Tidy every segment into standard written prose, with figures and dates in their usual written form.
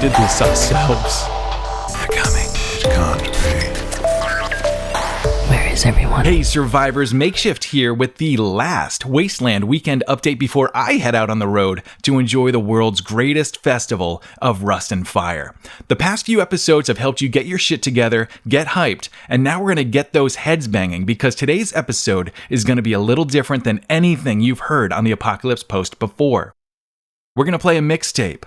did this ourselves. They're coming. It can't be. Where is everyone? Hey survivors, MakeShift here with the last Wasteland Weekend update before I head out on the road to enjoy the world's greatest festival of Rust and Fire. The past few episodes have helped you get your shit together, get hyped, and now we're going to get those heads banging because today's episode is going to be a little different than anything you've heard on the Apocalypse Post before. We're going to play a mixtape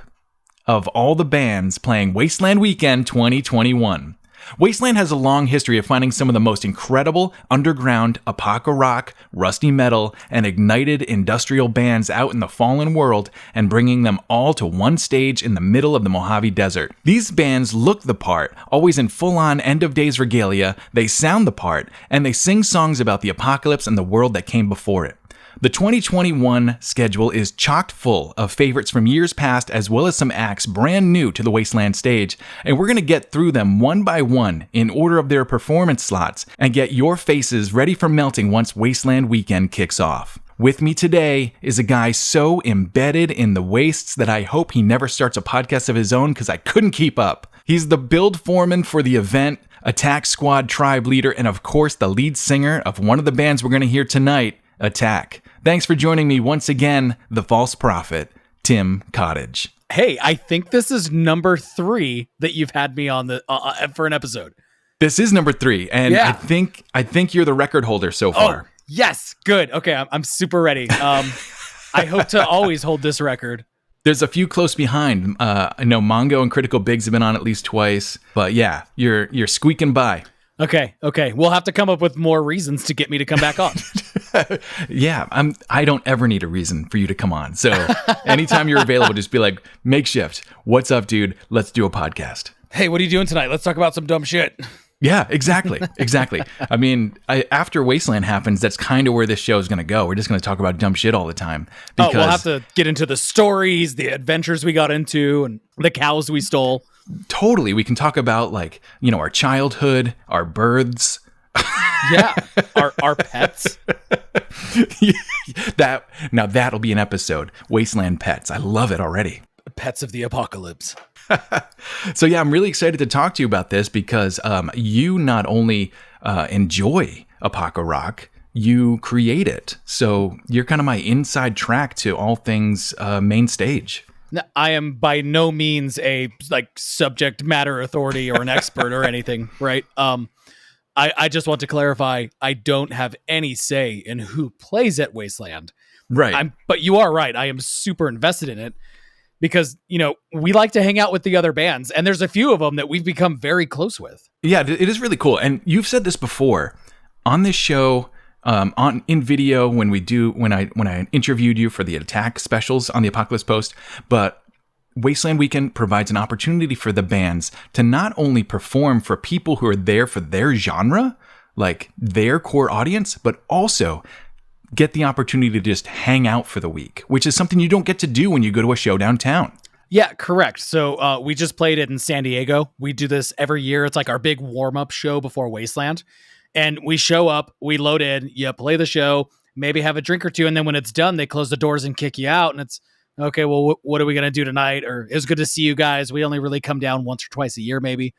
of all the bands playing Wasteland Weekend 2021. Wasteland has a long history of finding some of the most incredible underground apoca rock, rusty metal, and ignited industrial bands out in the fallen world and bringing them all to one stage in the middle of the Mojave Desert. These bands look the part, always in full-on end-of-days regalia, they sound the part, and they sing songs about the apocalypse and the world that came before it. The 2021 schedule is chock full of favorites from years past as well as some acts brand new to the Wasteland stage, and we're going to get through them one by one in order of their performance slots and get your faces ready for melting once Wasteland Weekend kicks off. With me today is a guy so embedded in the wastes that I hope he never starts a podcast of his own because I couldn't keep up. He's the build foreman for the event, Attack Squad tribe leader, and of course the lead singer of one of the bands we're going to hear tonight, Attack. Thanks for joining me once again, the false prophet, Tim Cottage. Hey, I think this is number 3 that you've had me on the for an episode. This is number 3, and yeah. I think you're the record holder so far. Oh, yes, good. Okay, I'm super ready. I hope to always hold this record. There's a few close behind. I know Mongo and Critical Bigs have been on at least twice, but yeah, you're squeaking by. Okay. We'll have to come up with more reasons to get me to come back on. Yeah, I don't ever need a reason for you to come on. So anytime you're available, just be like, MakeShift, what's up, dude? Let's do a podcast. Hey, what are you doing tonight? Let's talk about some dumb shit. Yeah, exactly. I mean, after Wasteland happens, that's kind of where this show is going to go. We're just going to talk about dumb shit all the time. We'll have to get into the stories, the adventures we got into, and the cows we stole. Totally. We can talk about, like, you know, our childhood, our births. Yeah, our pets. That'll be an episode. Wasteland Pets. I love it already. Pets of the apocalypse. So yeah, I'm really excited to talk to you about this because you not only enjoy apoca rock, you create it. So you're kind of my inside track to all things main stage. I am by no means a subject matter authority or an expert or anything, right? I just want to clarify, I don't have any say in who plays at Wasteland. Right. But you are right. I am super invested in it because, you know, we like to hang out with the other bands and there's a few of them that we've become very close with. Yeah, it is really cool. And you've said this before on this show, in video when I interviewed you for the Attack specials on the Apocalypse Post, but Wasteland Weekend provides an opportunity for the bands to not only perform for people who are there for their genre, like their core audience, but also get the opportunity to just hang out for the week, which is something you don't get to do when you go to a show downtown. Yeah, correct. So we just played it in San Diego. We do this every year. It's like our big warm-up show before Wasteland. And we show up, we load in, you play the show, maybe have a drink or two, and then when it's done, they close the doors and kick you out. And it's, okay, well, what are we going to do tonight? Or it was good to see you guys. We only really come down once or twice a year, maybe.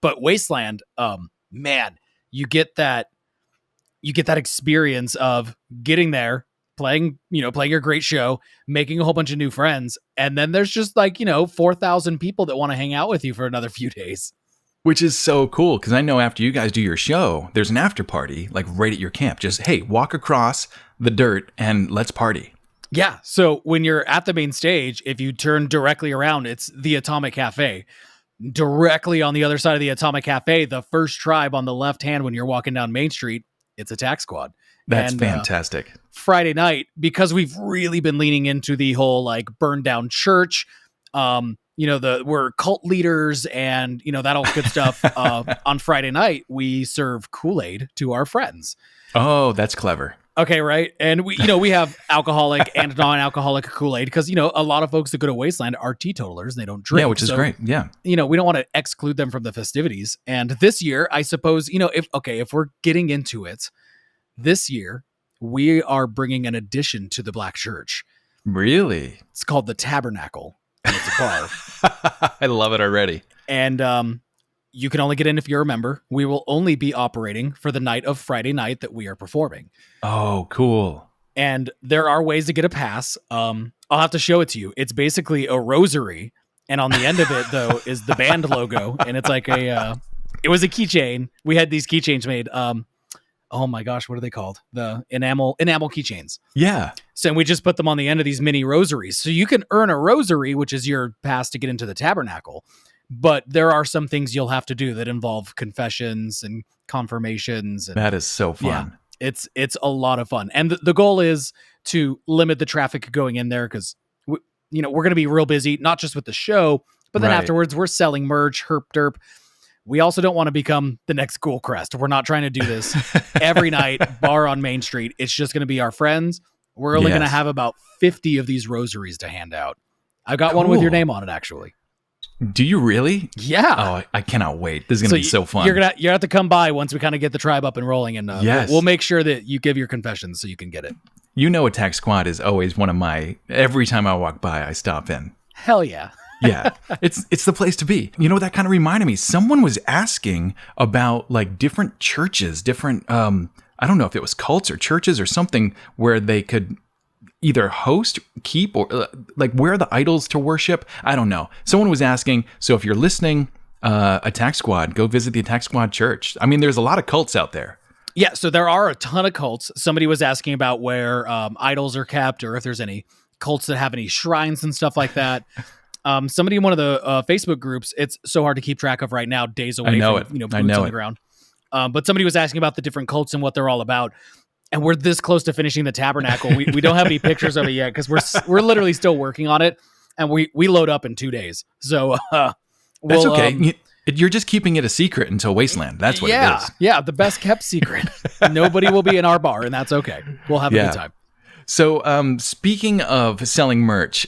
But Wasteland, man, you get that experience of getting there, playing your great show, making a whole bunch of new friends. And then there's just 4,000 people that want to hang out with you for another few days. Which is so cool, because I know after you guys do your show, there's an after party, like right at your camp. Just, hey, walk across the dirt and let's party. Yeah, so when you're at the main stage, if you turn directly around, it's the Atomic Cafe. Directly on the other side of the Atomic Cafe, the first tribe on the left hand when you're walking down Main Street, it's Attack Squad. That's fantastic. Friday night, because we've really been leaning into the whole burn down church, we're cult leaders and, that all good stuff. On Friday night, we serve Kool-Aid to our friends. Oh, that's clever. Okay, right. And we have alcoholic and non-alcoholic Kool-Aid because, a lot of folks that go to Wasteland are teetotalers and they don't drink. Yeah, which is great. Yeah. We don't want to exclude them from the festivities. And this year, I suppose, if we're getting into it, this year, we are bringing an addition to the Black Church. Really? It's called the Tabernacle. and it's a bar. I love it already. And you can only get in if you're a member. We will only be operating for the night of Friday night that we are performing. Oh, cool. And there are ways to get a pass. I'll have to show it to you. It's basically a rosary. And on the end of it, though, is the band logo. And it's like it was a keychain. We had these keychains made. Oh my gosh, what are they called? The enamel keychains. Yeah. So we just put them on the end of these mini rosaries. So you can earn a rosary, which is your pass to get into the tabernacle. But there are some things you'll have to do that involve confessions and confirmations. And, that is so fun. Yeah, it's a lot of fun. And the goal is to limit the traffic going in there because, we're going to be real busy, not just with the show, but then afterwards we're selling merch, herp derp. We also don't want to become the next Ghoul Crest. We're not trying to do this every night, bar on Main Street. It's just going to be our friends. We're only going to have about 50 of these rosaries to hand out. I've got one with your name on it, actually. Do you really? Yeah. Oh, I cannot wait. This is going to be so fun. You're gonna have to come by once we kind of get the tribe up and rolling, and we'll make sure that you give your confessions so you can get it. Attack Squad is always one of my. Every time I walk by, I stop in. Hell yeah. Yeah, it's the place to be. That kind of reminded me. Someone was asking about like different churches, different. I don't know if it was cults or churches or something where they could either host, keep, or like where are the idols to worship? I don't know. Someone was asking. So if you're listening, Attack Squad, go visit the Attack Squad church. I mean, there's a lot of cults out there. Yeah, so there are a ton of cults. Somebody was asking about where idols are kept, or if there's any cults that have any shrines and stuff like that. Somebody in one of the Facebook groups, it's so hard to keep track of right now, days away from boots on the ground. But somebody was asking about the different cults and what they're all about. And we're this close to finishing the tabernacle. We don't have any pictures of it yet because we're literally still working on it, and we load up in 2 days. So that's okay. You're just keeping it a secret until Wasteland. That's what it is. Yeah, the best kept secret. Nobody will be in our bar, and that's okay. We'll have a good time. So speaking of selling merch,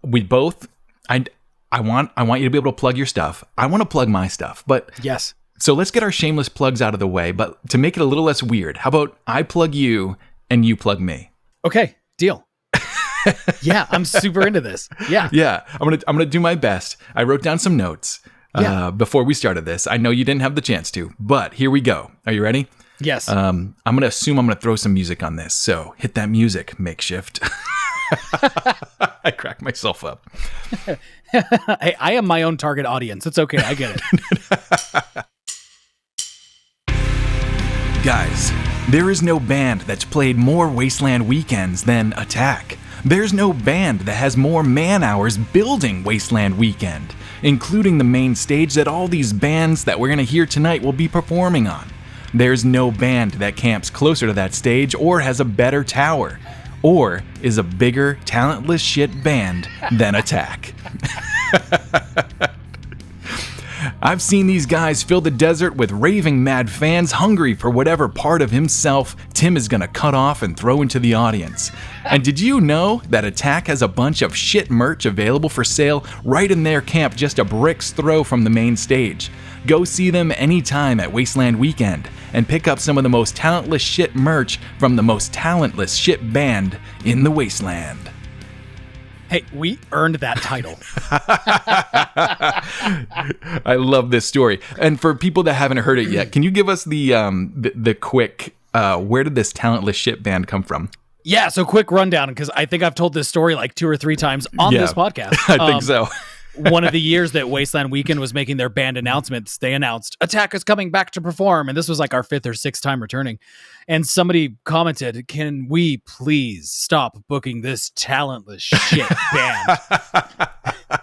we both. I want you to be able to plug your stuff. I want to plug my stuff, but yes. So let's get our shameless plugs out of the way, but to make it a little less weird, how about I plug you and you plug me? Okay, deal. Yeah, I'm super into this. Yeah. Yeah, I'm gonna do my best. I wrote down some notes before we started this. I know you didn't have the chance to, but here we go. Are you ready? Yes. I'm gonna assume I'm gonna throw some music on this. So hit that music, MakeShift. I crack myself up. Hey, I am my own target audience. It's okay. I get it. Guys, there is no band that's played more Wasteland Weekends than Attack. There's no band that has more man-hours building Wasteland Weekend, including the main stage that all these bands that we're going to hear tonight will be performing on. There's no band that camps closer to that stage or has a better tower, or is a bigger, talentless shit band than Attack. I've seen these guys fill the desert with raving mad fans hungry for whatever part of himself Tim is gonna cut off and throw into the audience. And did you know that Attack has a bunch of shit merch available for sale right in their camp just a brick's throw from the main stage? Go see them anytime at Wasteland Weekend and pick up some of the most talentless shit merch from the most talentless shit band in the Wasteland. Hey, we earned that title. I love this story. And for people that haven't heard it yet, can you give us the quick, where did this talentless shit band come from? Yeah, so quick rundown, because I think I've told this story like 2 or 3 times on this podcast. I think so. One of the years that Wasteland Weekend was making their band announcements, they announced Attack is coming back to perform. And this was like our 5th or 6th time returning. And somebody commented, can we please stop booking this talentless shit band?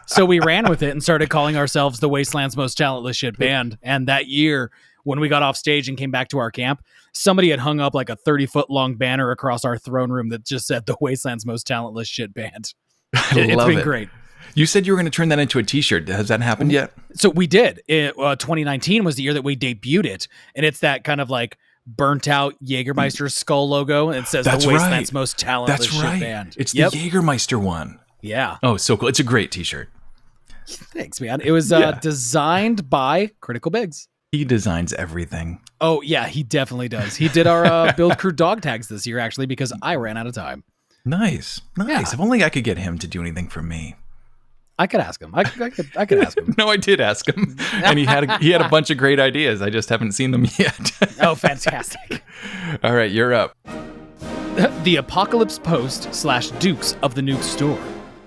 So we ran with it and started calling ourselves the Wasteland's most talentless shit band. And that year, when we got off stage and came back to our camp, somebody had hung up like a 30-foot long banner across our throne room that just said the Wasteland's most talentless shit band. It's been great. You said you were going to turn that into a t-shirt. Has that happened yet? So we did. 2019 was the year that we debuted it. And it's that kind of like burnt out Jägermeister skull logo. And it says the Wasteland's most talentless shit band. It's the Jägermeister one. Yeah. Oh, so cool. It's a great t-shirt. Thanks, man. It was designed by Critical Biggs. He designs everything. Oh, yeah, he definitely does. He did our Build Crew dog tags this year, actually, because I ran out of time. Nice. Yeah. If only I could get him to do anything for me. I could ask him. I could ask him. No, I did ask him, and he had a bunch of great ideas. I just haven't seen them yet. Oh, fantastic. All right, you're up. The Apocalypse Post / Dukes of the Nuke Store.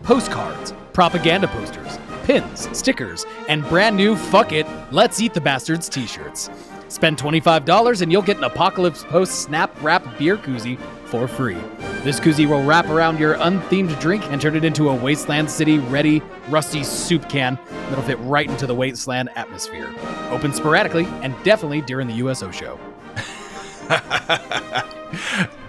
Postcards, propaganda posters, pins, stickers, and brand new Fuck It, Let's Eat the Bastards t-shirts. Spend $25 and you'll get an Apocalypse Post Snap Wrap beer koozie for free. This koozie will wrap around your unthemed drink and turn it into a Wasteland City ready rusty soup can that'll fit right into the Wasteland atmosphere. Open sporadically and definitely during the USO show.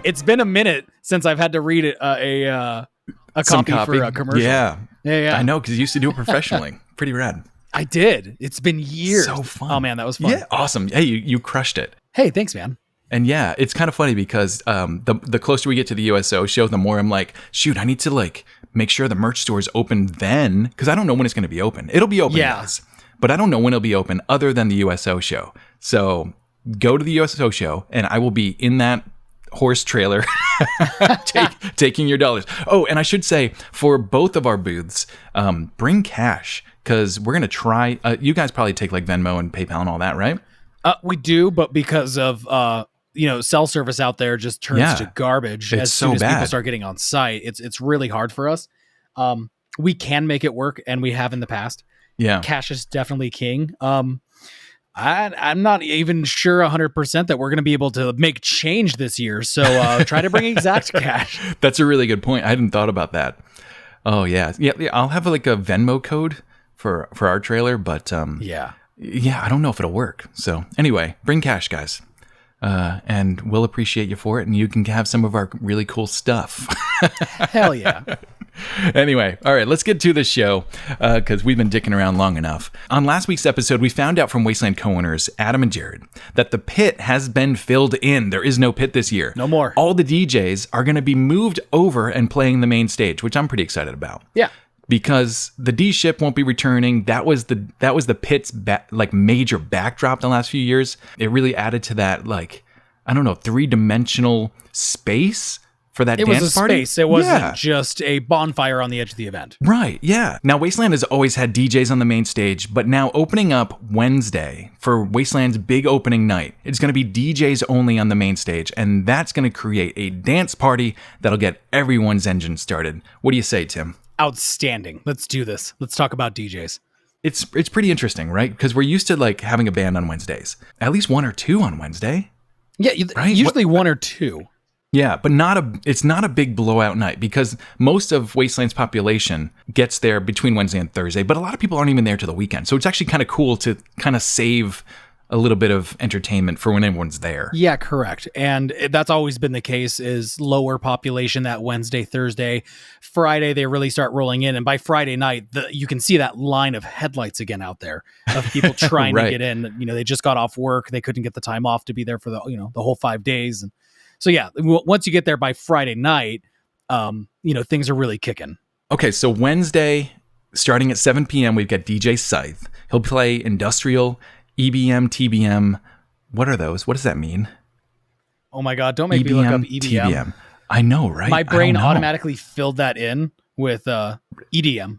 It's been a minute since I've had to read a copy for a commercial. Yeah. I know, because you used to do it professionally. Pretty rad. I did. It's been years. So fun. Oh man, that was fun. Yeah, awesome. Hey, you crushed it. Hey, thanks, man. And yeah, it's kind of funny because the closer we get to the USO show, the more I'm like, shoot, I need to make sure the merch store is open then, because I don't know when it's going to be open. It'll be open, guys, but I don't know when it'll be open other than the USO show. So go to the USO show, and I will be in that horse trailer taking your dollars. Oh, and I should say, for both of our booths, bring cash, because we're going to try. You guys probably take Venmo and PayPal and all that, right? We do, but because of cell service out there just turns to garbage as soon as people start getting on site. It's really hard for us. We can make it work, and we have in the past. Yeah, cash is definitely king. I'm not even sure 100% that we're going to be able to make change this year. So try to bring exact cash. That's a really good point. I hadn't thought about that. Oh yeah. I'll have a Venmo code for our trailer, but yeah, I don't know if it'll work. So anyway, bring cash, guys, and we'll appreciate you for it, and you can have some of our really cool stuff. Hell yeah. Anyway, all right, let's get to the show, because we've been dicking around long enough. On last week's episode, we found out from Wasteland co-owners Adam and Gerard that the pit has been filled in. There is no pit this year. No more. All the DJs are going to be moved over and playing the main stage, which I'm pretty excited about. Yeah. Because the D ship won't be returning. That was the pit's major backdrop the last few years. It really added to that, I don't know, 3-dimensional space for that dance party. It was a space. It wasn't just a bonfire on the edge of the event. Right, yeah. Now, Wasteland has always had DJs on the main stage, but now opening up Wednesday for Wasteland's big opening night, it's going to be DJs only on the main stage, and that's going to create a dance party that'll get everyone's engine started. What do you say, Tim? Outstanding. Let's do this. Let's talk about DJs. It's pretty interesting, right? Because we're used to having a band on Wednesdays. At least one or two on Wednesday. Yeah, right? Usually one or two. Yeah, but it's not a big blowout night, because most of Wasteland's population gets there between Wednesday and Thursday, but a lot of people aren't even there to the weekend. So it's actually kind of cool to kind of save a little bit of entertainment for when everyone's there. Yeah, correct. And that's always been the case, is lower population that Wednesday, Thursday. Friday, they really start rolling in. And by Friday night, you can see that line of headlights again out there of people trying to get in. They just got off work. They couldn't get the time off to be there for the whole 5 days. And so, yeah, once you get there by Friday night, things are really kicking. Okay, so Wednesday, starting at 7 p.m., we've got DJ Scythe. He'll play industrial, EBM, TBM. What are those? What does that mean? Oh my God, don't make me look up EBM. TBM. I know, right? My brain automatically filled that in with EDM.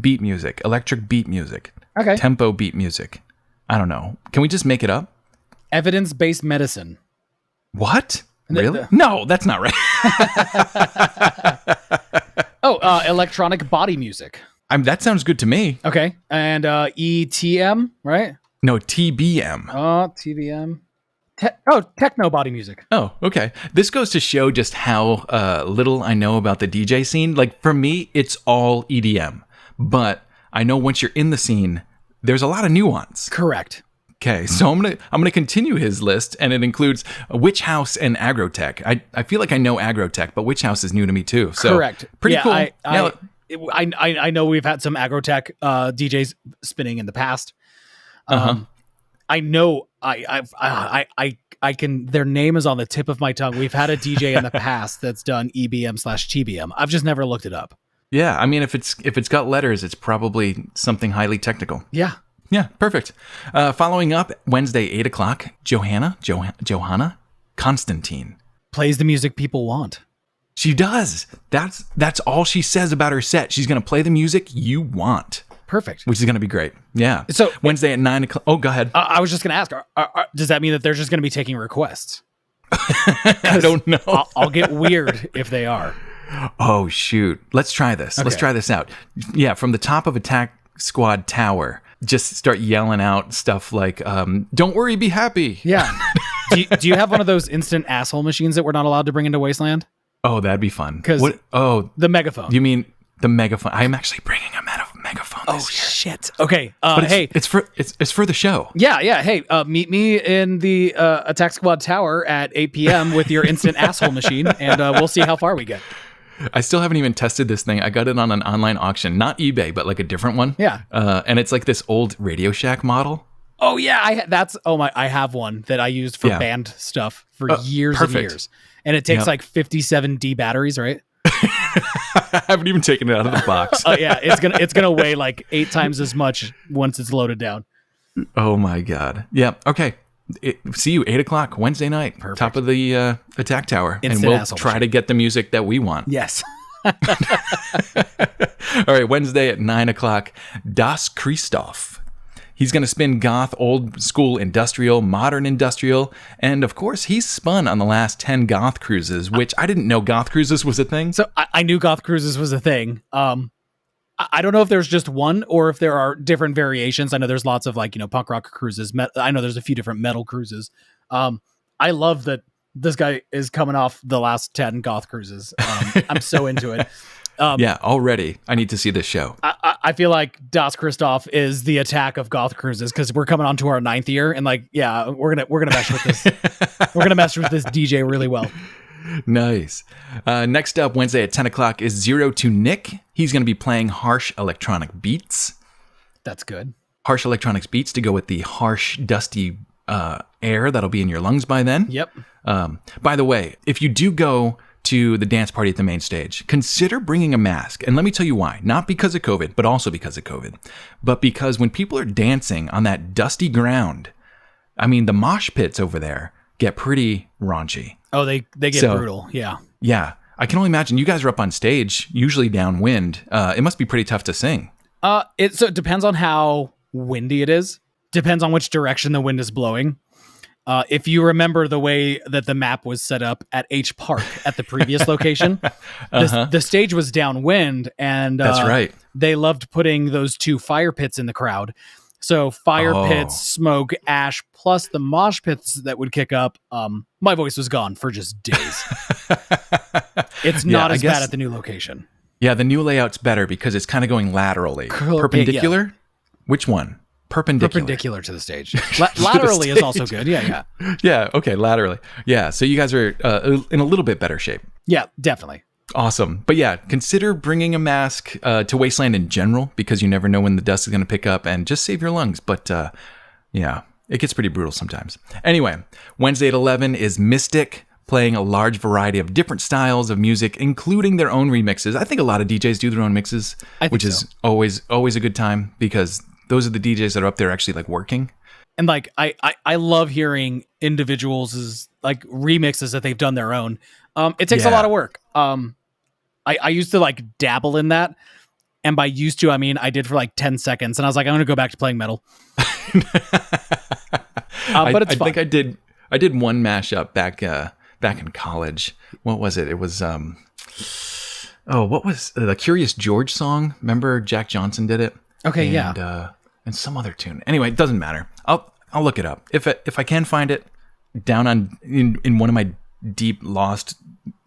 Beat music, electric beat music. Okay. Tempo beat music. I don't know. Can we just make it up? Evidence-based medicine. What? Really? No, that's not right. Electronic body music. That sounds good to me. Okay. And ETM, right? No, TBM. Oh, TBM. Techno body music. Oh, okay. This goes to show just how little I know about the DJ scene. For me, it's all EDM. But I know once you're in the scene, there's a lot of nuance. Correct. Okay, so I'm gonna continue his list, and it includes Witch House and Aggrotech. I feel like I know Aggrotech, but Witch House is new to me too. So correct. Pretty cool. I know we've had some Aggrotech DJs spinning in the past. I know I can. Their name is on the tip of my tongue. We've had a DJ in the past that's done EBM/TBM. I've just never looked it up. Yeah, I mean, if it's got letters, it's probably something highly technical. Yeah. Yeah, perfect. Following up, Wednesday, 8 o'clock, Johanna Constantine. Plays the music people want. She does. That's all she says about her set. She's going to play the music you want. Perfect. Which is going to be great. Yeah. So Wednesday at 9 o'clock. Oh, go ahead. I was just going to ask, does that mean that they're just going to be taking requests? I don't know. I'll get weird if they are. Oh, shoot. Let's try this. Okay. Let's try this out. Yeah, from the top of Attack Squad Tower, just start yelling out stuff like, don't worry, be happy. Yeah. Do you have one of those instant asshole machines that we're not allowed to bring into Wasteland? Oh, that'd be fun. The megaphone. You mean the megaphone? I'm actually bringing a megaphone this year. Shit. Okay. But it's for the show. Yeah. Hey, meet me in the Attack Squad Tower at 8 p.m. with your instant asshole machine, and we'll see how far we get. I still haven't even tested this thing. I got it on an online auction, not eBay, but like a different one. Yeah. And it's like this old Radio Shack model. Oh yeah, I have one that I used for band stuff for years and years, and it takes like 57D batteries, right? I haven't even taken it out of the box. Oh yeah, it's gonna weigh like 8 times as much once it's loaded down. Oh my god. Yeah. Okay. See you 8 o'clock Wednesday night. Perfect. Top of the Attack Tower, Instant and we'll try to get the music that we want. Yes. All right. Wednesday at 9 o'clock. DasKreestof. He's going to spin goth, old school industrial, modern industrial, and of course, he's spun on the last 10 goth cruises, which I didn't know goth cruises was a thing. So I knew goth cruises was a thing. I don't know if there's just one or if there are different variations. I know there's lots of punk rock cruises. I know there's a few different metal cruises. I love that this guy is coming off the last 10 goth cruises. I'm so into it. Yeah, already. I need to see this show. I feel like DasKreestof is the Attack of goth cruises because we're coming on to our 9th year, and we're gonna mesh with this. We're gonna mesh with this DJ really well. Nice. Next up, Wednesday at 10 o'clock is Zero to Nick. He's going to be playing harsh electronic beats. That's good. Harsh electronics beats to go with the harsh, dusty air that'll be in your lungs by then. Yep. By the way, if you do go to the dance party at the main stage, consider bringing a mask. And let me tell you why. Not because of COVID, but also because of COVID. But because when people are dancing on that dusty ground, I mean, the mosh pits over there get pretty raunchy. Oh, they get brutal. Yeah. Yeah. I can only imagine you guys are up on stage, usually downwind. It must be pretty tough to sing. It depends on how windy it is. Depends on which direction the wind is blowing. If you remember the way that the map was set up at H Park at the previous location, the stage was downwind, and that's right. They loved putting those 2 fire pits in the crowd. So fire pits, smoke, ash, plus the mosh pits that would kick up. My voice was gone for just days. It's not as bad at the new location. Yeah, the new layout's better because it's kind of going laterally. Perpendicular? Yeah. Which one? Perpendicular to the stage. Laterally is also good. Yeah. Yeah, okay, laterally. Yeah, so you guys are in a little bit better shape. Yeah, definitely. Awesome. But yeah, consider bringing a mask to Wasteland in general because you never know when the dust is going to pick up, and just save your lungs. But yeah, it gets pretty brutal sometimes. Anyway, Wednesday at 11 is Mystic, playing a large variety of different styles of music, including their own remixes. I think a lot of DJs do their own mixes, which is always a good time because those are the DJs that are up there actually like working. And like I love hearing individuals' like remixes that they've done their own. It takes a lot of work. I used to like dabble in that, and by used to I mean I did for like 10 seconds, and I was like, I'm gonna go back to playing metal. But it's fun. I think I did one mashup back in college. What was it? It was what was the Curious George song? Remember Jack Johnson did it? Okay, and some other tune. Anyway, it doesn't matter. I'll look it up if I can find it down in one of my deep lost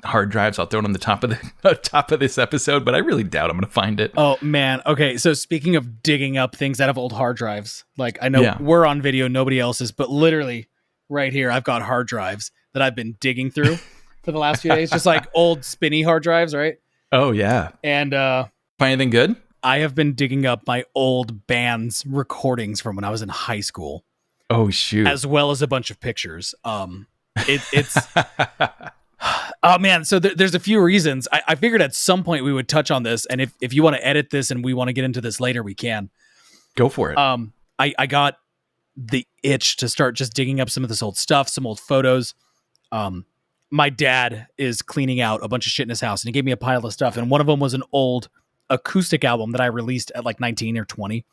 hard drives. I'll throw it on the top of this episode, but I really doubt I'm going to find it. Oh man. Okay. So speaking of digging up things out of old hard drives, like I know we're on video, nobody else is, but literally right here, I've got hard drives that I've been digging through for the last few days, just like old spinny hard drives, right? Oh yeah. And find anything good? I have been digging up my old band's recordings from when I was in high school. Oh shoot! As well as a bunch of pictures. It's oh man. So there's a few reasons. I figured at some point we would touch on this, and if you want to edit this and we want to get into this later, we can. Go for it. I got the itch to start just digging up some of this old stuff, some old photos. my dad is cleaning out a bunch of shit in his house, and he gave me a pile of stuff, and one of them was an old acoustic album that I released at like 19 or 20.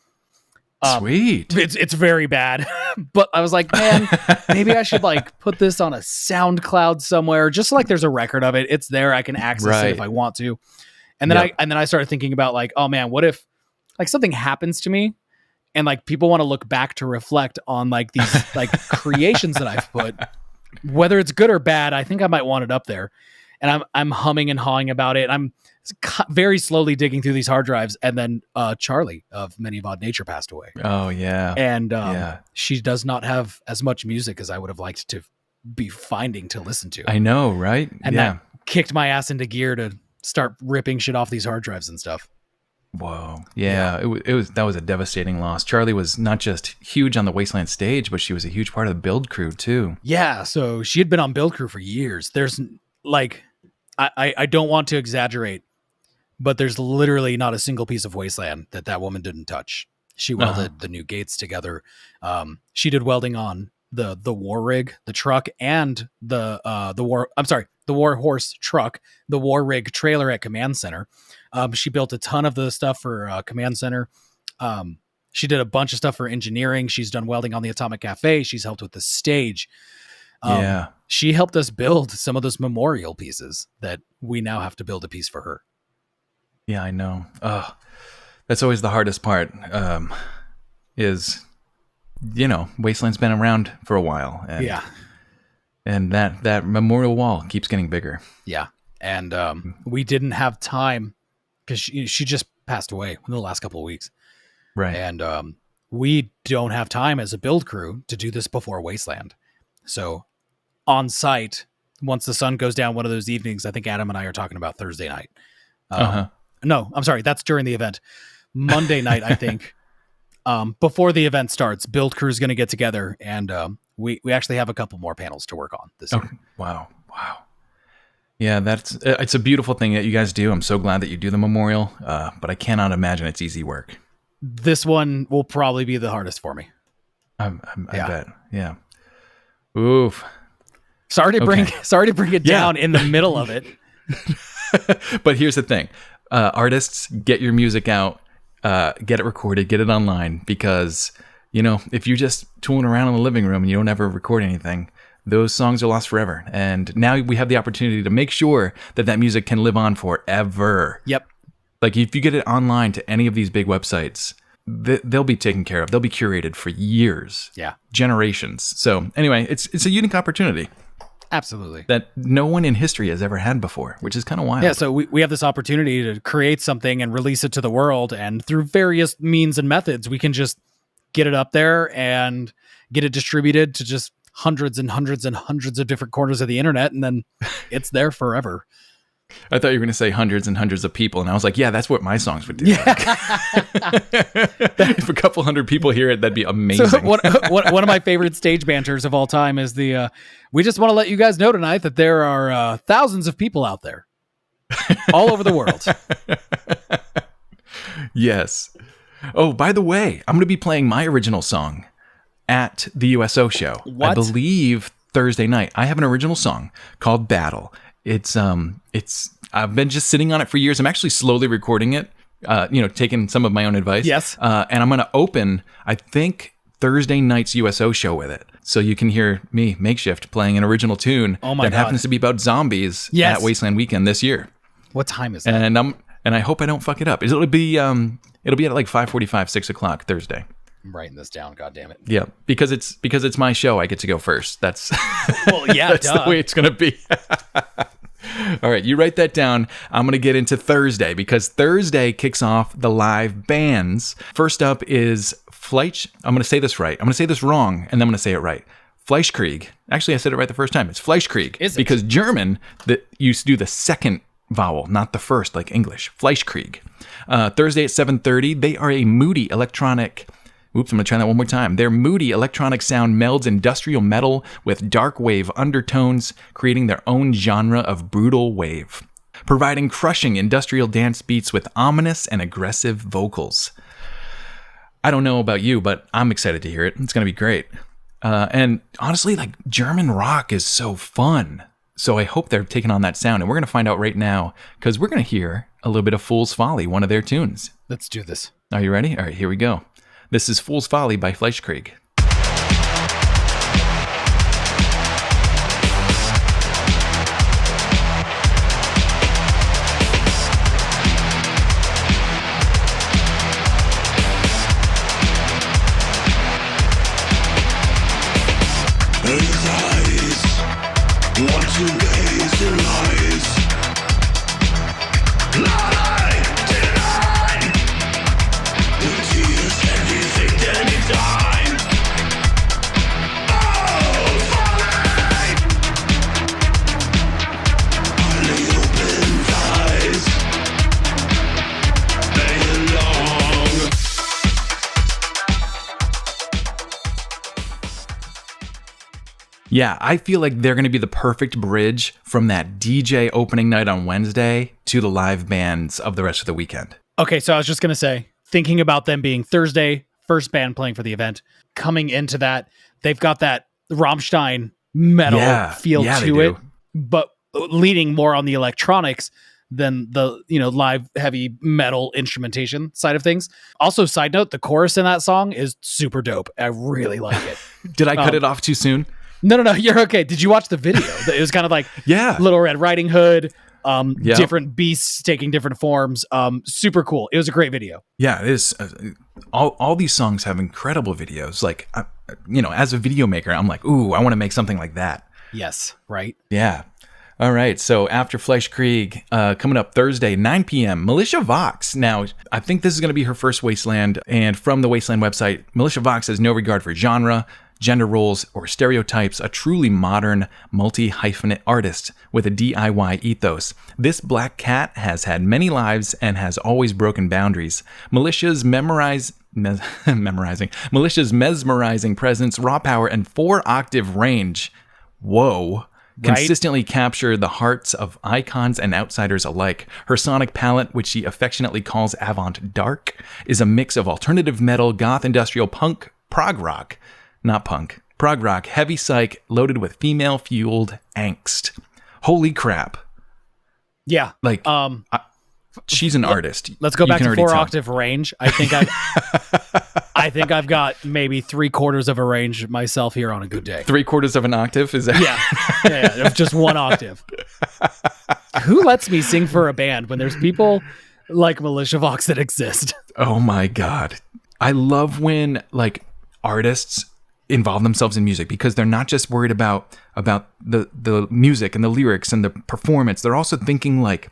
Sweet. It's very bad, but I was like, man, maybe I should like put this on a SoundCloud somewhere, just so, like there's a record of it. It's there. I can access it if I want to. And then I started thinking about like, oh man, what if like something happens to me and like people want to look back to reflect on like these like creations that I've put, whether it's good or bad. I think I might want it up there. And I'm humming and hawing about it. I'm very slowly digging through these hard drives, and then Charlie of Many of Odd Nature passed away. Oh yeah, and she does not have as much music as I would have liked to be finding to listen to. I know, right? And that kicked my ass into gear to start ripping shit off these hard drives and stuff. Whoa, yeah. It was that was a devastating loss. Charlie was not just huge on the Wasteland stage, but she was a huge part of the build crew too. Yeah, so she had been on build crew for years. There's like, I don't want to exaggerate, but there's literally not a single piece of Wasteland that woman didn't touch. She welded the new gates together. She did welding on the war rig, the truck, and the war horse truck, the war rig trailer at Command Center. She built a ton of the stuff for Command Center. She did a bunch of stuff for engineering. She's done welding on the Atomic Cafe. She's helped with the stage. She helped us build some of those memorial pieces that we now have to build a piece for her. Yeah, I know. That's always the hardest part. Is, Wasteland's been around for a while. And that memorial wall keeps getting bigger. Yeah. And we didn't have time because she just passed away in the last couple of weeks. Right. And we don't have time as a build crew to do this before Wasteland. So on site, once the sun goes down one of those evenings, I think Adam and I are talking about Thursday night. No, I'm sorry. That's during the event. Monday night, I think. Before the event starts, build crew is going to get together, and we actually have a couple more panels to work on this year. Wow. Yeah, it's a beautiful thing that you guys do. I'm so glad that you do the memorial, but I cannot imagine it's easy work. This one will probably be the hardest for me. I bet. Yeah. Oof. Sorry to bring it down in the middle of it. But here's the thing. Artists, get your music out, get it recorded, get it online, because, if you're just tooling around in the living room and you don't ever record anything, those songs are lost forever. And now we have the opportunity to make sure that music can live on forever. Yep. Like if you get it online to any of these big websites, they'll be taken care of. They'll be curated for years. Yeah. Generations. So anyway, it's a unique opportunity. Absolutely. That no one in history has ever had before, which is kind of wild. Yeah, so we have this opportunity to create something and release it to the world, and through various means and methods, we can just get it up there and get it distributed to just hundreds and hundreds and hundreds of different corners of the internet, and then it's there forever. I thought you were going to say hundreds and hundreds of people, and I was like, yeah, that's what my songs would do. Yeah. If a couple hundred people hear it, that'd be amazing. So one of my favorite stage banters of all time is we just want to let you guys know tonight that there are thousands of people out there all over the world. Yes. Oh, by the way, I'm going to be playing my original song at the USO show. What? I believe Thursday night. I have an original song called Battle. It's I've been just sitting on it for years. I'm actually slowly recording it, taking some of my own advice. Yes. And I'm going to open, I think, Thursday night's USO show with it. So you can hear me, MakeShift, playing an original tune that happens to be about zombies at Wasteland Weekend this year. What time is that? And I hope I don't fuck it up. It'll be at like 5:45, 6 o'clock Thursday. I'm writing this down. God damn it. Yeah, because it's my show. I get to go first. That's well, yeah, that's the way it's gonna be. All right, you write that down. I'm going to get into Thursday because Thursday kicks off the live bands. First up is Fleisch. I'm going to say this right. I'm going to say this wrong, and then I'm going to say it right. Fleischkrieg. Actually, I said it right the first time. It's Fleischkrieg. Is it? Because German that used to do the second vowel, not the first like English. Fleischkrieg. Thursday at 7:30. They are a moody electronic... Oops, I'm going to try that one more time. Their moody electronic sound melds industrial metal with dark wave undertones, creating their own genre of brutal wave, providing crushing industrial dance beats with ominous and aggressive vocals. I don't know about you, but I'm excited to hear it. It's going to be great. And honestly, like German rock is so fun. So I hope they're taking on that sound, and we're going to find out right now because we're going to hear a little bit of Fool's Folly, one of their tunes. Let's do this. Are you ready? All right, here we go. This is Fool's Folly by Fleischkrieg. Yeah, I feel like they're going to be the perfect bridge from that DJ opening night on Wednesday to the live bands of the rest of the weekend. Okay, so I was just going to say, thinking about them being Thursday, first band playing for the event, coming into that, they've got that Rammstein metal feel to it, but leaning more on the electronics than the, live heavy metal instrumentation side of things. Also, side note, the chorus in that song is super dope. I really like it. Did I cut it off too soon? No, you're okay. Did you watch the video? It was kind of like Little Red Riding Hood, different beasts taking different forms. Super cool. It was a great video. Yeah, it is. All these songs have incredible videos. Like, as a video maker, I'm like, ooh, I want to make something like that. Yes, right? Yeah. All right, so after Fleischkrieg, coming up Thursday, 9 p.m., Militia Vox. Now, I think this is going to be her first Wasteland, and from the Wasteland website, Militia Vox has no regard for genre, gender roles, or stereotypes, a truly modern, multi-hyphenate artist with a DIY ethos. This black cat has had many lives and has always broken boundaries. Militia's mesmerizing presence, raw power, and 4-octave range. Whoa. Consistently capture the hearts of icons and outsiders alike. Her sonic palette, which she affectionately calls avant-dark, is a mix of alternative metal, goth, industrial, punk, prog rock, heavy psych, loaded with female-fueled angst. Holy crap. Yeah. Like, she's an artist. Let's go back to 4-octave range. I think I've got maybe 3/4 of a range myself here on a good day. 3/4 of an octave? Is that? Yeah, just 1 octave. Who lets me sing for a band when there's people like Militia Vox that exist? Oh my God. I love when artists involve themselves in music because they're not just worried about the music and the lyrics and the performance. They're also thinking like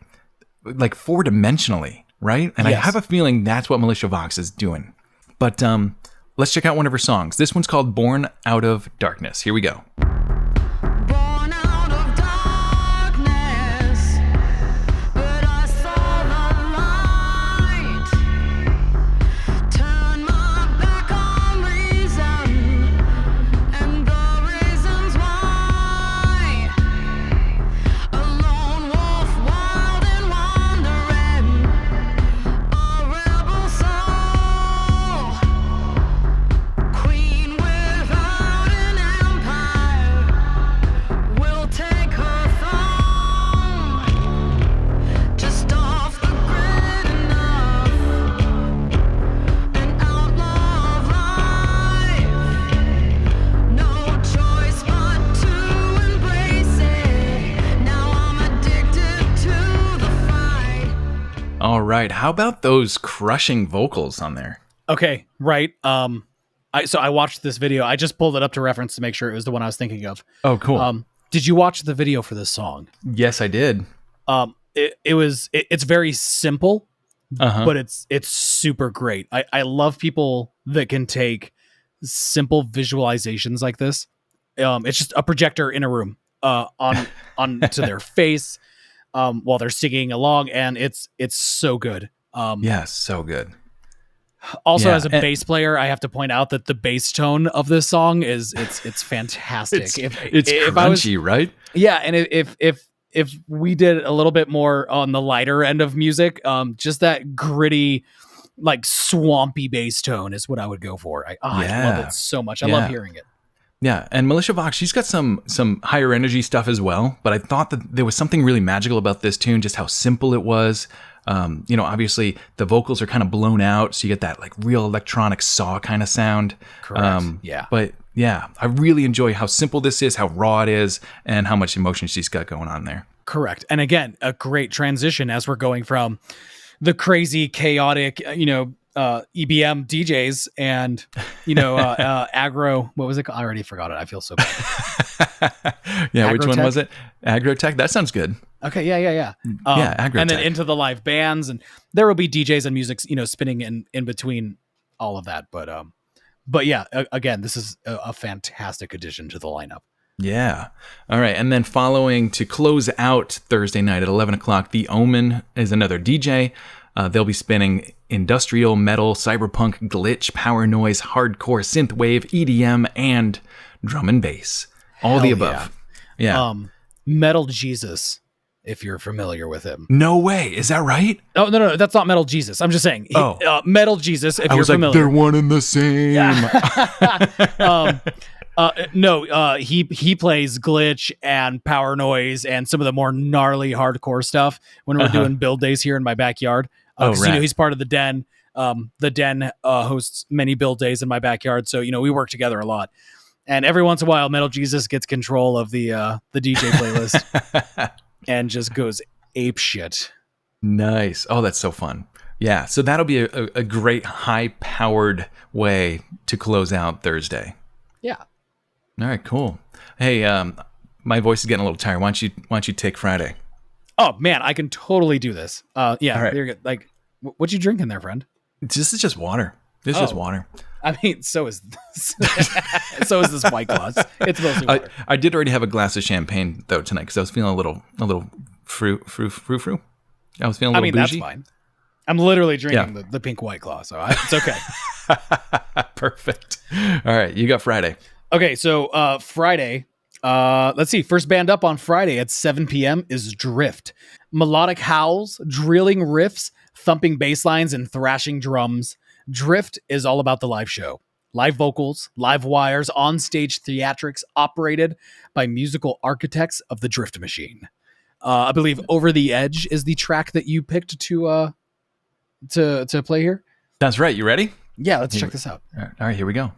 4-dimensionally, right? And yes. I have a feeling that's what Militia Vox is doing. But let's check out one of her songs. This one's called Born Out of Darkness. Here we go. All right. How about those crushing vocals on there? Okay, right. So I watched this video. I just pulled it up to reference to make sure it was the one I was thinking of. Oh, cool. Did you watch the video for this song? Yes, I did. It's very simple, but it's super great. I love people that can take simple visualizations like this. It's just a projector in a room on to their face while they're singing along, and it's so good. Yeah, so good. Also, as a bass player, I have to point out that the bass tone of this song it's fantastic. It's crunchy, right? Yeah, and if we did a little bit more on the lighter end of music, just that gritty, like swampy bass tone is what I would go for. I love it so much. I love hearing it. Yeah, and Militia Vox, she's got some higher energy stuff as well, but I thought that there was something really magical about this tune, just how simple it was. Obviously the vocals are kind of blown out, so you get that like real electronic saw kind of sound. Correct. Yeah. But yeah, I really enjoy how simple this is, how raw it is, and how much emotion she's got going on there. Correct. And again, a great transition as we're going from the crazy, chaotic, EBM DJs and, aggro. What was it called? I already forgot it. I feel so bad. Yeah, Aggrotech? which one was it? Aggrotech? That sounds good. Okay, yeah. Aggrotech. And then into the live bands, and there will be DJs and music, spinning in between all of that. But yeah, again, this is a fantastic addition to the lineup. Yeah. All right. And then following to close out Thursday night at 11 o'clock, The Omen is another DJ. They'll be spinning industrial, metal, cyberpunk, glitch, power noise, hardcore, synthwave, EDM, and drum and bass. All the above. Yeah. Metal Jesus, if you're familiar with him. No way. Is that right? Oh, no. That's not Metal Jesus. I'm just saying. Metal Jesus, if you're familiar. They're one and the same. He plays glitch and power noise and some of the more gnarly hardcore stuff when we're doing build days here in my backyard. Right. He's part of the Den. The Den hosts many build days in my backyard, so we work together a lot. And every once in a while, Metal Jesus gets control of the DJ playlist and just goes ape shit. Nice. Oh, that's so fun. Yeah. So that'll be a great high-powered way to close out Thursday. Yeah. All right. Cool. Hey, my voice is getting a little tired. Why don't you take Friday? Oh man, I can totally do this. Yeah. All right. You're good. Like, what you drinking there, friend? This is just water. This is just water. I mean, so is this. So is this White Claws. It's mostly water. I did already have a glass of champagne though tonight because I was feeling a little frou. I was feeling a little bougie. That's fine. I'm literally drinking the pink White Claw, so it's okay. Perfect. All right, you got Friday. Okay, so Friday. Let's see. First band up on Friday at 7 p.m. is Drift. Melodic howls, drilling riffs, thumping bass lines, and thrashing drums. Drift is all about the live show. Live vocals, live wires, on-stage theatrics operated by musical architects of the Drift Machine. I believe Over the Edge is the track that you picked to play here. That's right. You ready? Yeah, let's check this out. All right, here we go.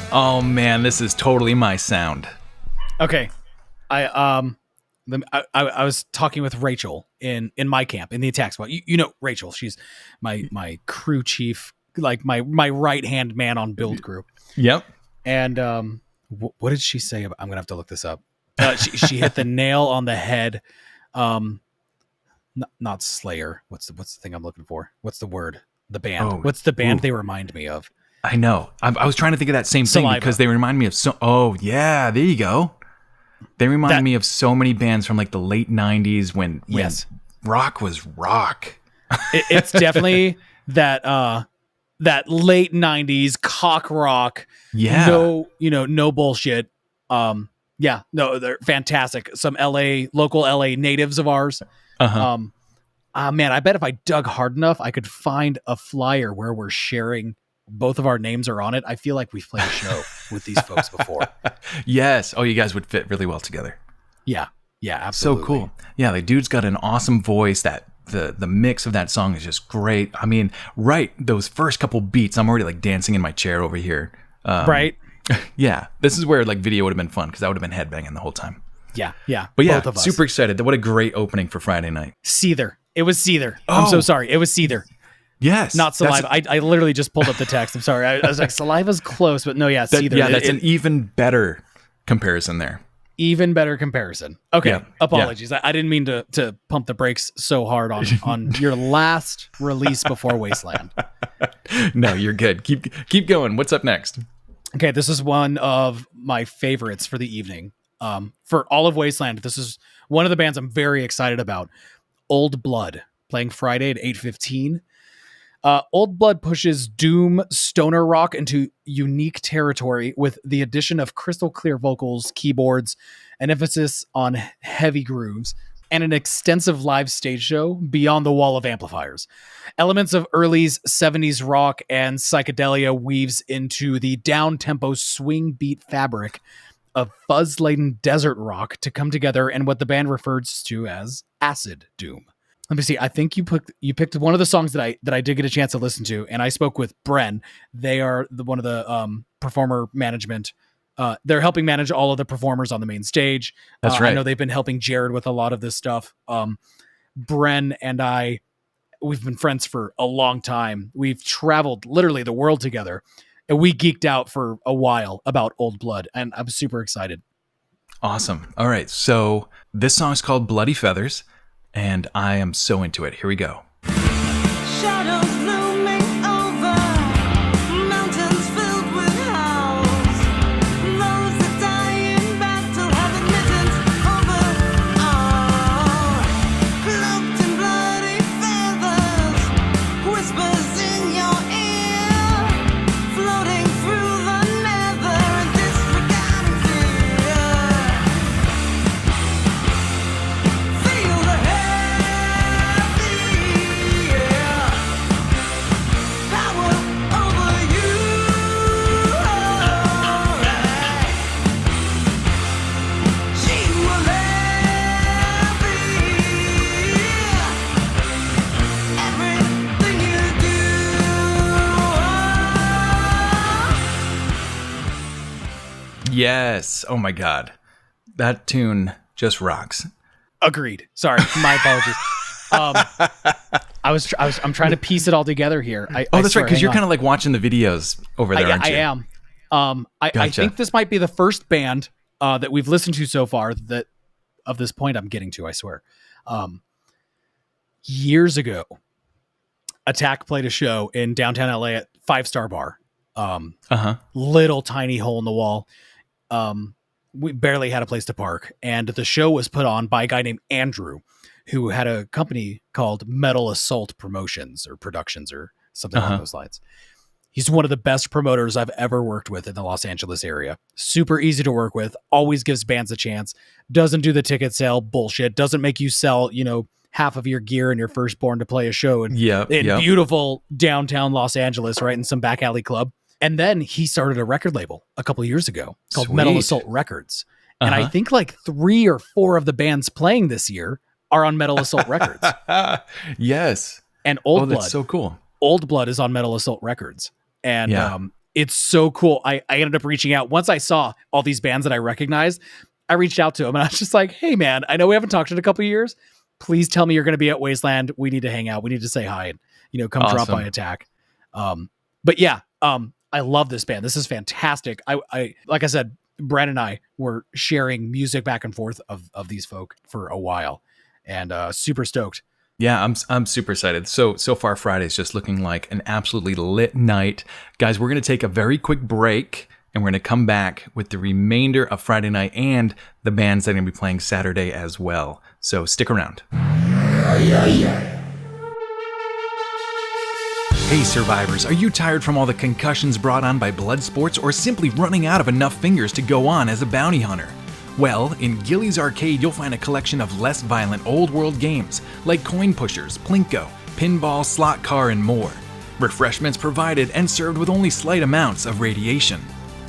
Oh man, this is totally my sound. Okay, I was talking with Rachel in my camp in the attack squad. You know Rachel, she's my crew chief, like my right hand man on build crew. Yep. And what did she say? I'm gonna have to look this up. She hit the nail on the head. Not Slayer. What's the thing I'm looking for? What's the word? The band. Oh, what's the band they remind me of? I know. I was trying to think of that same thing Saliva. because they remind me of so. Oh yeah, there you go. They remind me of so many bands from like the late '90s when rock was rock. It's definitely that late '90s cock rock. Yeah. No bullshit. No, they're fantastic. Some local LA natives of ours. Man, I bet if I dug hard enough, I could find a flyer where we're sharing. Both of our names are on it. I feel like we've played a show with these folks before. Yes. Oh, you guys would fit really well together. Yeah, absolutely. So cool. Yeah, the dude's got an awesome voice. That the mix of that song is just great. I mean, right, those first couple beats, I'm already like dancing in my chair over here. Right. Yeah, this is where like video would have been fun because I would have been headbanging the whole time. Yeah. But yeah, both of us. super excited. What a great opening for Friday night. Seether It was Seether. I'm so sorry. It was Seether. Yes. Not Saliva. I literally just pulled up the text. I'm sorry. I was like, Saliva's close, but no, Seether. Yeah, that's an even better comparison there. Even better comparison. Okay. Yeah. Apologies. I didn't mean to pump the brakes so hard on your last release before Wasteland. No, you're good. Keep going. What's up next? Okay, this is one of my favorites for the evening. For all of Wasteland, this is one of the bands I'm very excited about. Old Blood, playing Friday at 8:15. Old Blood pushes doom stoner rock into unique territory with the addition of crystal clear vocals, keyboards, an emphasis on heavy grooves, and an extensive live stage show beyond the wall of amplifiers. Elements of early 70s rock and psychedelia weaves into the down-tempo swing beat fabric of fuzz-laden desert rock to come together in what the band refers to as acid doom. Let me see. I think you picked one of the songs that I did get a chance to listen to, and I spoke with Bren. They are one of the performer management. They're helping manage all of the performers on the main stage. That's right. I know they've been helping Gerard with a lot of this stuff. Bren and I, we've been friends for a long time. We've traveled literally the world together, and we geeked out for a while about Old Blood, and I'm super excited. Awesome. All right. So this song's called Bloody Feathers, and I am so into it. Here we go. Shadows looming over mountains filled with howls. Those that die in battle have admittance over all. Cloaked in bloody feathers, whispers in your ear, floating through the nether and disregarding fear. Feel the power over you. She will levy everything you do. Yes. Oh my God. That tune just rocks. Agreed. Sorry, my apologies. I'm trying to piece it all together here. That's right, because you're kind of like watching the videos over there, aren't you? I am. I Gotcha. think this might be the first band that we've listened to so far that of this point I'm getting to, I swear. Years ago, Attack played a show in downtown LA at 5 Star Bar. Little tiny hole in the wall. We barely had a place to park, and the show was put on by a guy named Andrew, who had a company called Metal Assault Promotions or Productions or something along those lines. He's one of the best promoters I've ever worked with in the Los Angeles area. Super easy to work with, always gives bands a chance, doesn't do the ticket sale bullshit, doesn't make you sell, half of your gear and your firstborn to play a show in beautiful downtown Los Angeles, right, in some back alley club. And then he started a record label a couple of years ago called Metal Assault Records. And I think like 3 or 4 of the bands playing this year are on Metal Assault Records. Yes. And Old Blood. That's so cool. Old Blood is on Metal Assault Records. And it's so cool. I ended up reaching out. Once I saw all these bands that I recognized, I reached out to him and I was just like, hey man, I know we haven't talked in a couple of years. Please tell me you're going to be at Wasteland. We need to hang out. We need to say hi and, come drop by Attack. But yeah, I love this band. This is fantastic. I like I said, Brad and I were sharing music back and forth of these folk for a while, and super stoked. Yeah, I'm super excited. So far Friday's just looking like an absolutely lit night. Guys, we're going to take a very quick break, and we're going to come back with the remainder of Friday night and the bands that are going to be playing Saturday as well. So stick around. Hey survivors, are you tired from all the concussions brought on by blood sports or simply running out of enough fingers to go on as a bounty hunter? Well, in Gillies Arcade you'll find a collection of less violent old world games like coin pushers, plinko, pinball, slot car, and more. Refreshments provided and served with only slight amounts of radiation.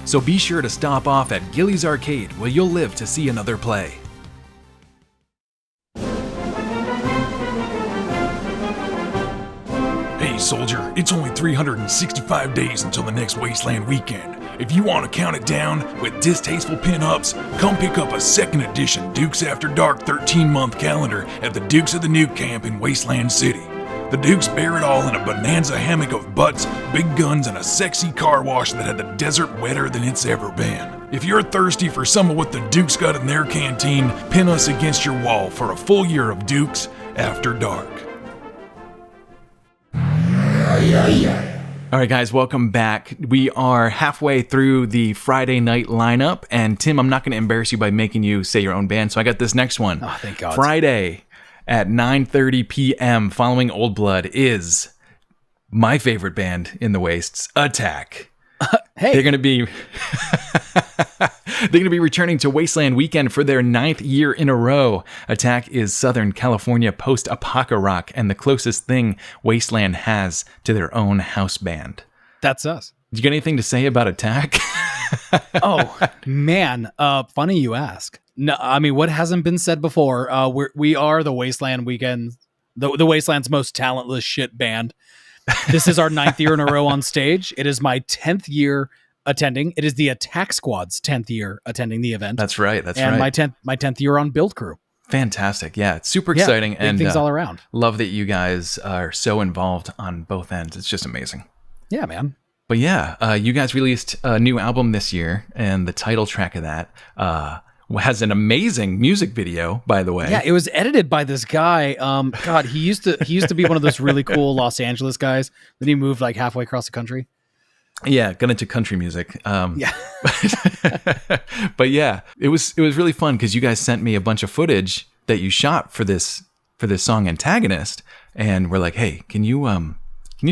So be sure to stop off at Gillies Arcade where you'll live to see another play. Hey soldier, it's only 365 days until the next Wasteland Weekend. If you want to count it down with distasteful pin-ups, come pick up a second edition Dukes After Dark 13-month calendar at the Dukes of the Nuke camp in Wasteland City. The Dukes bear it all in a bonanza hammock of butts, big guns, and a sexy car wash that had the desert wetter than it's ever been. If you're thirsty for some of what the Dukes got in their canteen, pin us against your wall for a full year of Dukes After Dark. All right, guys, welcome back. We are halfway through the Friday night lineup, and Tim, I'm not going to embarrass you by making you say your own band, so I got this next one. Oh, thank God. Friday at 9:30 p.m. following Old Blood is my favorite band in the Wastes, Attack. Hey, They're going to be returning to Wasteland Weekend for their 9th year in a row. Attack is Southern California post-apoca rock and the closest thing Wasteland has to their own house band. that's us. Do you got anything to say about Attack? Oh man, funny you ask. No, I mean, what hasn't been said before? We are the Wasteland Weekend, the Wasteland's most talentless shit band. This is our 9th year in a row on stage. It is my 10th year attending. It is the Attack Squad's 10th year attending the event. That's right. and my 10th year on build crew. Fantastic. Yeah, it's super exciting. Big And things all around. love that you guys are so involved on both ends. It's just amazing. Yeah, man. But yeah, you guys released a new album this year, and the title track of that has an amazing music video, by the way. Yeah, it was edited by this guy. God, he used to be one of those really cool Los Angeles guys. Then he moved like halfway across the country. Yeah, got into country music. Yeah. But yeah, it was really fun because you guys sent me a bunch of footage that you shot for this song Antagonist, and we're like, hey, can you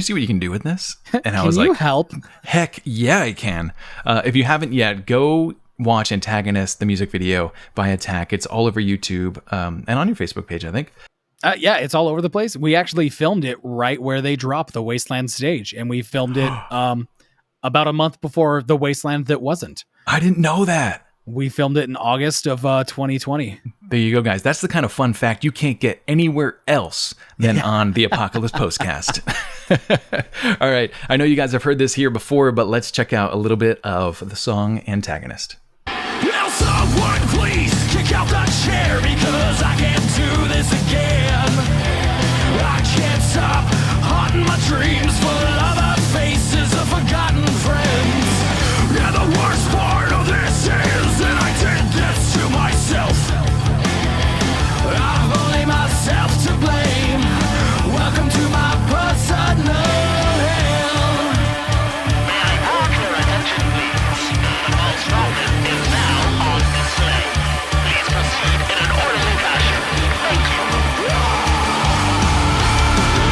see what you can do with this? And I was Can you like, help? heck yeah, I can. If you haven't yet, go watch Antagonist, the music video by Attack. It's all over YouTube and on your Facebook page, I think. Yeah, it's all over the place. We actually filmed it right where they drop the Wasteland stage, and we filmed it about a month before the Wasteland that wasn't. I didn't know that. We filmed it in August of 2020. There you go, guys. That's the kind of fun fact you can't get anywhere else than on the Apocalypse Postcast. All right. I know you guys have heard this here before, but let's check out a little bit of the song Antagonist. Will someone please kick out the chair because I can't do this again. I can't stop haunting my dreams full of the faces of forgotten friends. And the worst part of this is that I did this to myself. I've only myself to blame. Welcome to my personal hell. May I ask your attention, please? The false prophet is now on display. Please proceed in an orderly fashion. Thank you.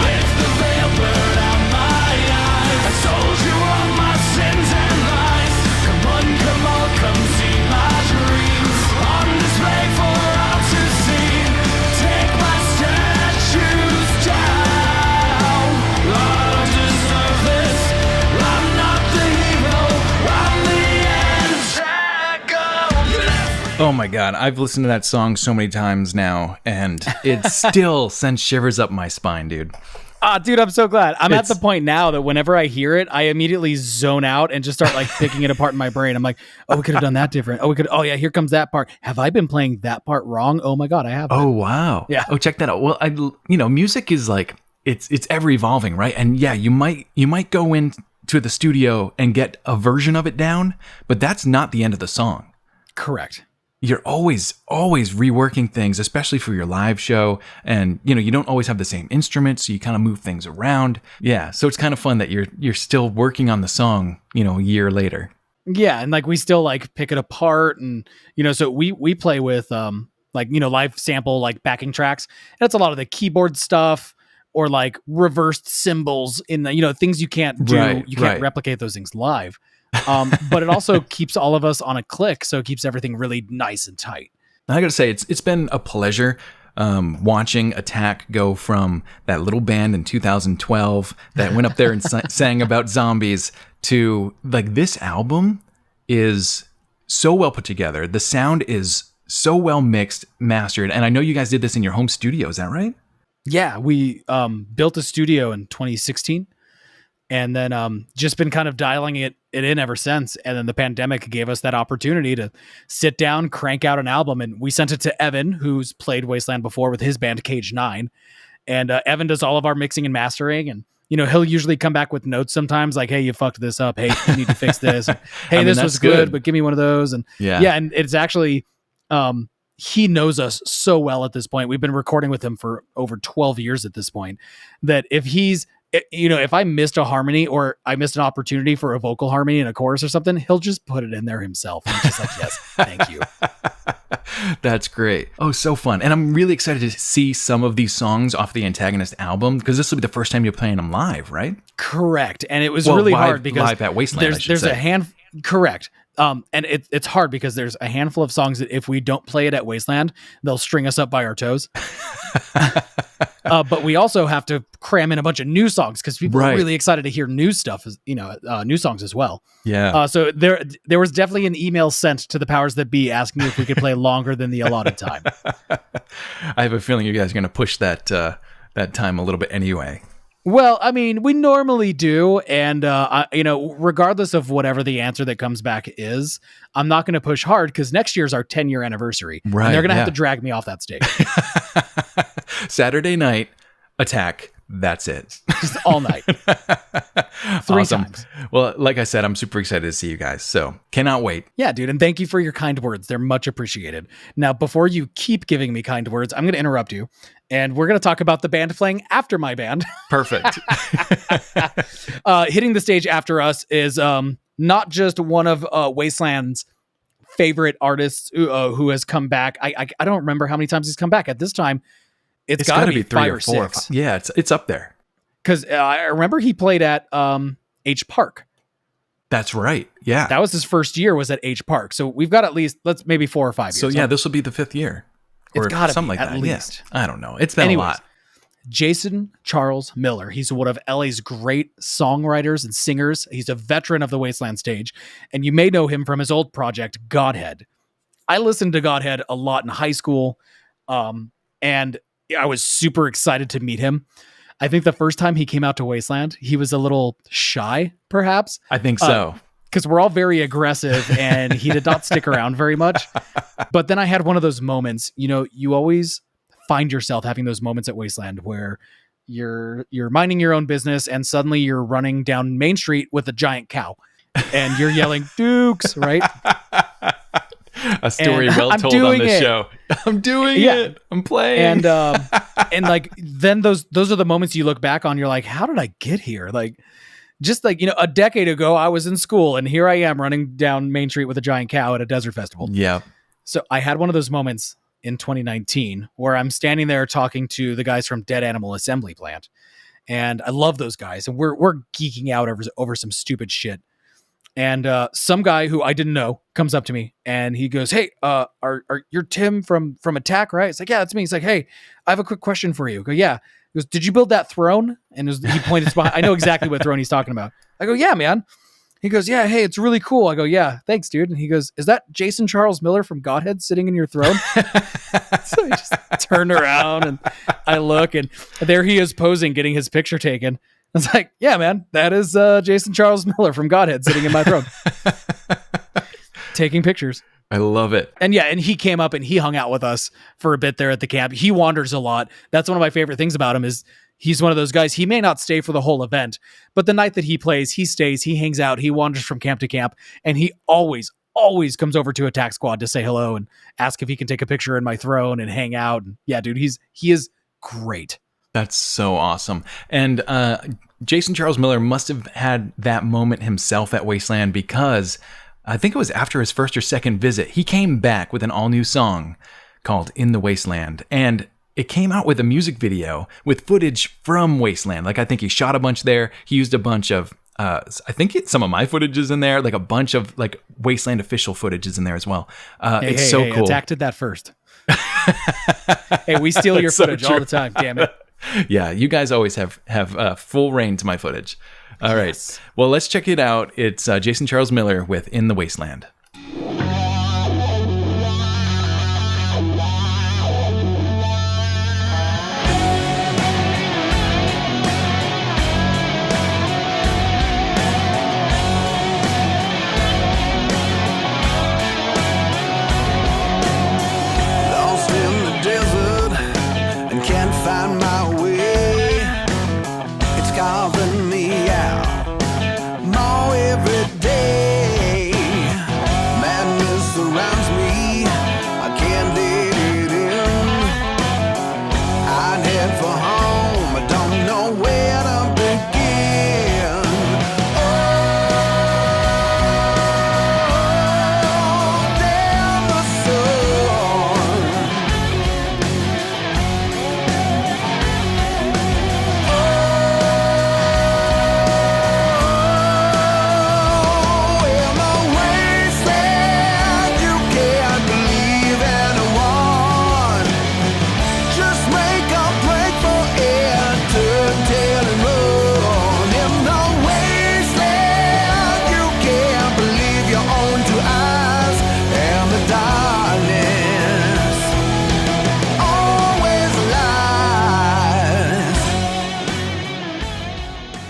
Lift the veil, burn out my eyes. I told you all my sins and lies. Come on, come see my dreams. On display for all to see. Take my statues down. I don't deserve this. I'm not the hero. I'm the antagonist. Oh my God. I've listened to that song so many times now, and it still sends shivers up my spine, dude. Dude, I'm so glad. I'm at It's- the point now that whenever I hear it, I immediately zone out and just start like picking it apart in my brain. I'm like, oh, we could have done that different. Oh yeah, here comes that part. Have I been playing that part wrong? Oh my God, I have. Oh, wow. Yeah. Oh, check that out. Well, music is like, it's ever evolving, right? And yeah, you might go into the studio and get a version of it down, but that's not the end of the song. Correct. You're always reworking things, especially for your live show. And, you don't always have the same instruments, so you kind of move things around. Yeah. So it's kind of fun that you're still working on the song, a year later. Yeah, and like we still like pick it apart, and so we play with live sample like backing tracks. That's a lot of the keyboard stuff or like reversed cymbals in the things you can't do. Right, You can't right. replicate those things live. But it also keeps all of us on a click, so it keeps everything really nice and tight. I gotta say, it's been a pleasure watching Attack go from that little band in 2012 that went up there and sang about zombies to like this album is so well put together. The sound is so well mixed, mastered, and I know you guys did this in your home studio. Is that right? Yeah, we built a studio in 2016. And then just been kind of dialing it in ever since. And then the pandemic gave us that opportunity to sit down, crank out an album. And we sent it to Evan, who's played Wasteland before with his band Cage 9. And Evan does all of our mixing and mastering. And, you know, he'll usually come back with notes sometimes like, hey, you fucked this up. Hey, you need to fix this. Hey, I mean, this was good, but give me one of those. And yeah. And it's actually, he knows us so well at this point. We've been recording with him for over 12 years at this point, that if he's, you know, if I missed a harmony or I missed an opportunity for a vocal harmony in a chorus or something, he'll just put it in there himself. And just like, yes, thank you. That's great. Oh, so fun. And I'm really excited to see some of these songs off the Antagonist album, because this will be the first time you're playing them live, right? Correct. And it was really hard because live at Wasteland, there's a hand. Correct. And it's hard because there's a handful of songs that if we don't play it at Wasteland, they'll string us up by our toes. But we also have to cram in a bunch of new songs because people are really excited to hear new stuff, new songs as well. Yeah. So there was definitely an email sent to the powers that be asking if we could play longer than the allotted time. I have a feeling you guys are going to push that time a little bit anyway. Well, I mean, we normally do. And, regardless of whatever the answer that comes back is, I'm not going to push hard because next year's our 10-year anniversary. Right. And they're going to have to drag me off that stage. Saturday night, attack. That's it. Just all night. Three times. Well, like I said, I'm super excited to see you guys. So cannot wait. Yeah, dude. And thank you for your kind words. They're much appreciated. Now, before you keep giving me kind words, I'm going to interrupt you. And we're going to talk about the band playing after my band. Perfect. Hitting the stage after us is not just one of Wasteland's favorite artists who has come back. I don't remember how many times he's come back. At this time, it's got to be 3 or 4. Yeah, it's up there. Because I remember he played at H Park. That's right. Yeah. That was his first year was at H Park. So we've got at least, maybe 4 or 5 years. So yeah, this will be the 5th year. It's got to something be like at that. least. Yeah. I don't know. It's been a lot. Jason Charles Miller. He's one of LA's great songwriters and singers. He's a veteran of the Wasteland stage. And you may know him from his old project, Godhead. I listened to Godhead a lot in high school. And I was super excited to meet him. I think the first time he came out to Wasteland, he was a little shy, perhaps. I think so. Because we're all very aggressive and he did not stick around very much. But then I had one of those moments, you always find yourself having those moments at Wasteland where you're minding your own business and suddenly you're running down Main Street with a giant cow and you're yelling Dukes, right? A story well told on this show. I'm doing it. I'm playing. And like, then those are the moments you look back on. You're like, how did I get here? Like, just like, a decade ago I was in school and here I am running down Main Street with a giant cow at a desert festival. Yeah. So I had one of those moments in 2019 where I'm standing there talking to the guys from Dead Animal Assembly Plant. And I love those guys. And we're geeking out over some stupid shit. And some guy who I didn't know comes up to me and he goes, hey, you're Tim from Attack, right? It's like, yeah, that's me. He's like, hey, I have a quick question for you. I go, yeah. He goes, did you build that throne? And he pointed behind. I know exactly what throne he's talking about. I go, yeah, man. He goes, yeah, hey, it's really cool. I go, yeah, thanks, dude. And he goes, is that Jason Charles Miller from Godhead sitting in your throne? So I just turned around and I look and there he is posing, getting his picture taken. I was like, yeah, man, that is Jason Charles Miller from Godhead sitting in my throne. Taking pictures. I love it. And yeah, and he came up and he hung out with us for a bit there at the camp. He wanders a lot. That's one of my favorite things about him is he's one of those guys. He may not stay for the whole event, but the night that he plays, he stays, he hangs out, he wanders from camp to camp, and he always comes over to Attack Squad to say hello and ask if he can take a picture in my throne and hang out. And yeah, dude, he is great. That's so awesome. And Jason Charles Miller must have had that moment himself at Wasteland because I think it was after his first or second visit, he came back with an all-new song called In the Wasteland. And it came out with a music video with footage from Wasteland. Like, I think he shot a bunch there. He used a bunch of, I think some of my footage is in there, like a bunch of like Wasteland official footage is in there as well. It's so cool. Attack did that first. Hey, we steal your footage all the time, damn it. Yeah, you guys always have full reign to my footage. All right. Well, let's check it out. It's Jason Charles Miller with In the Wasteland.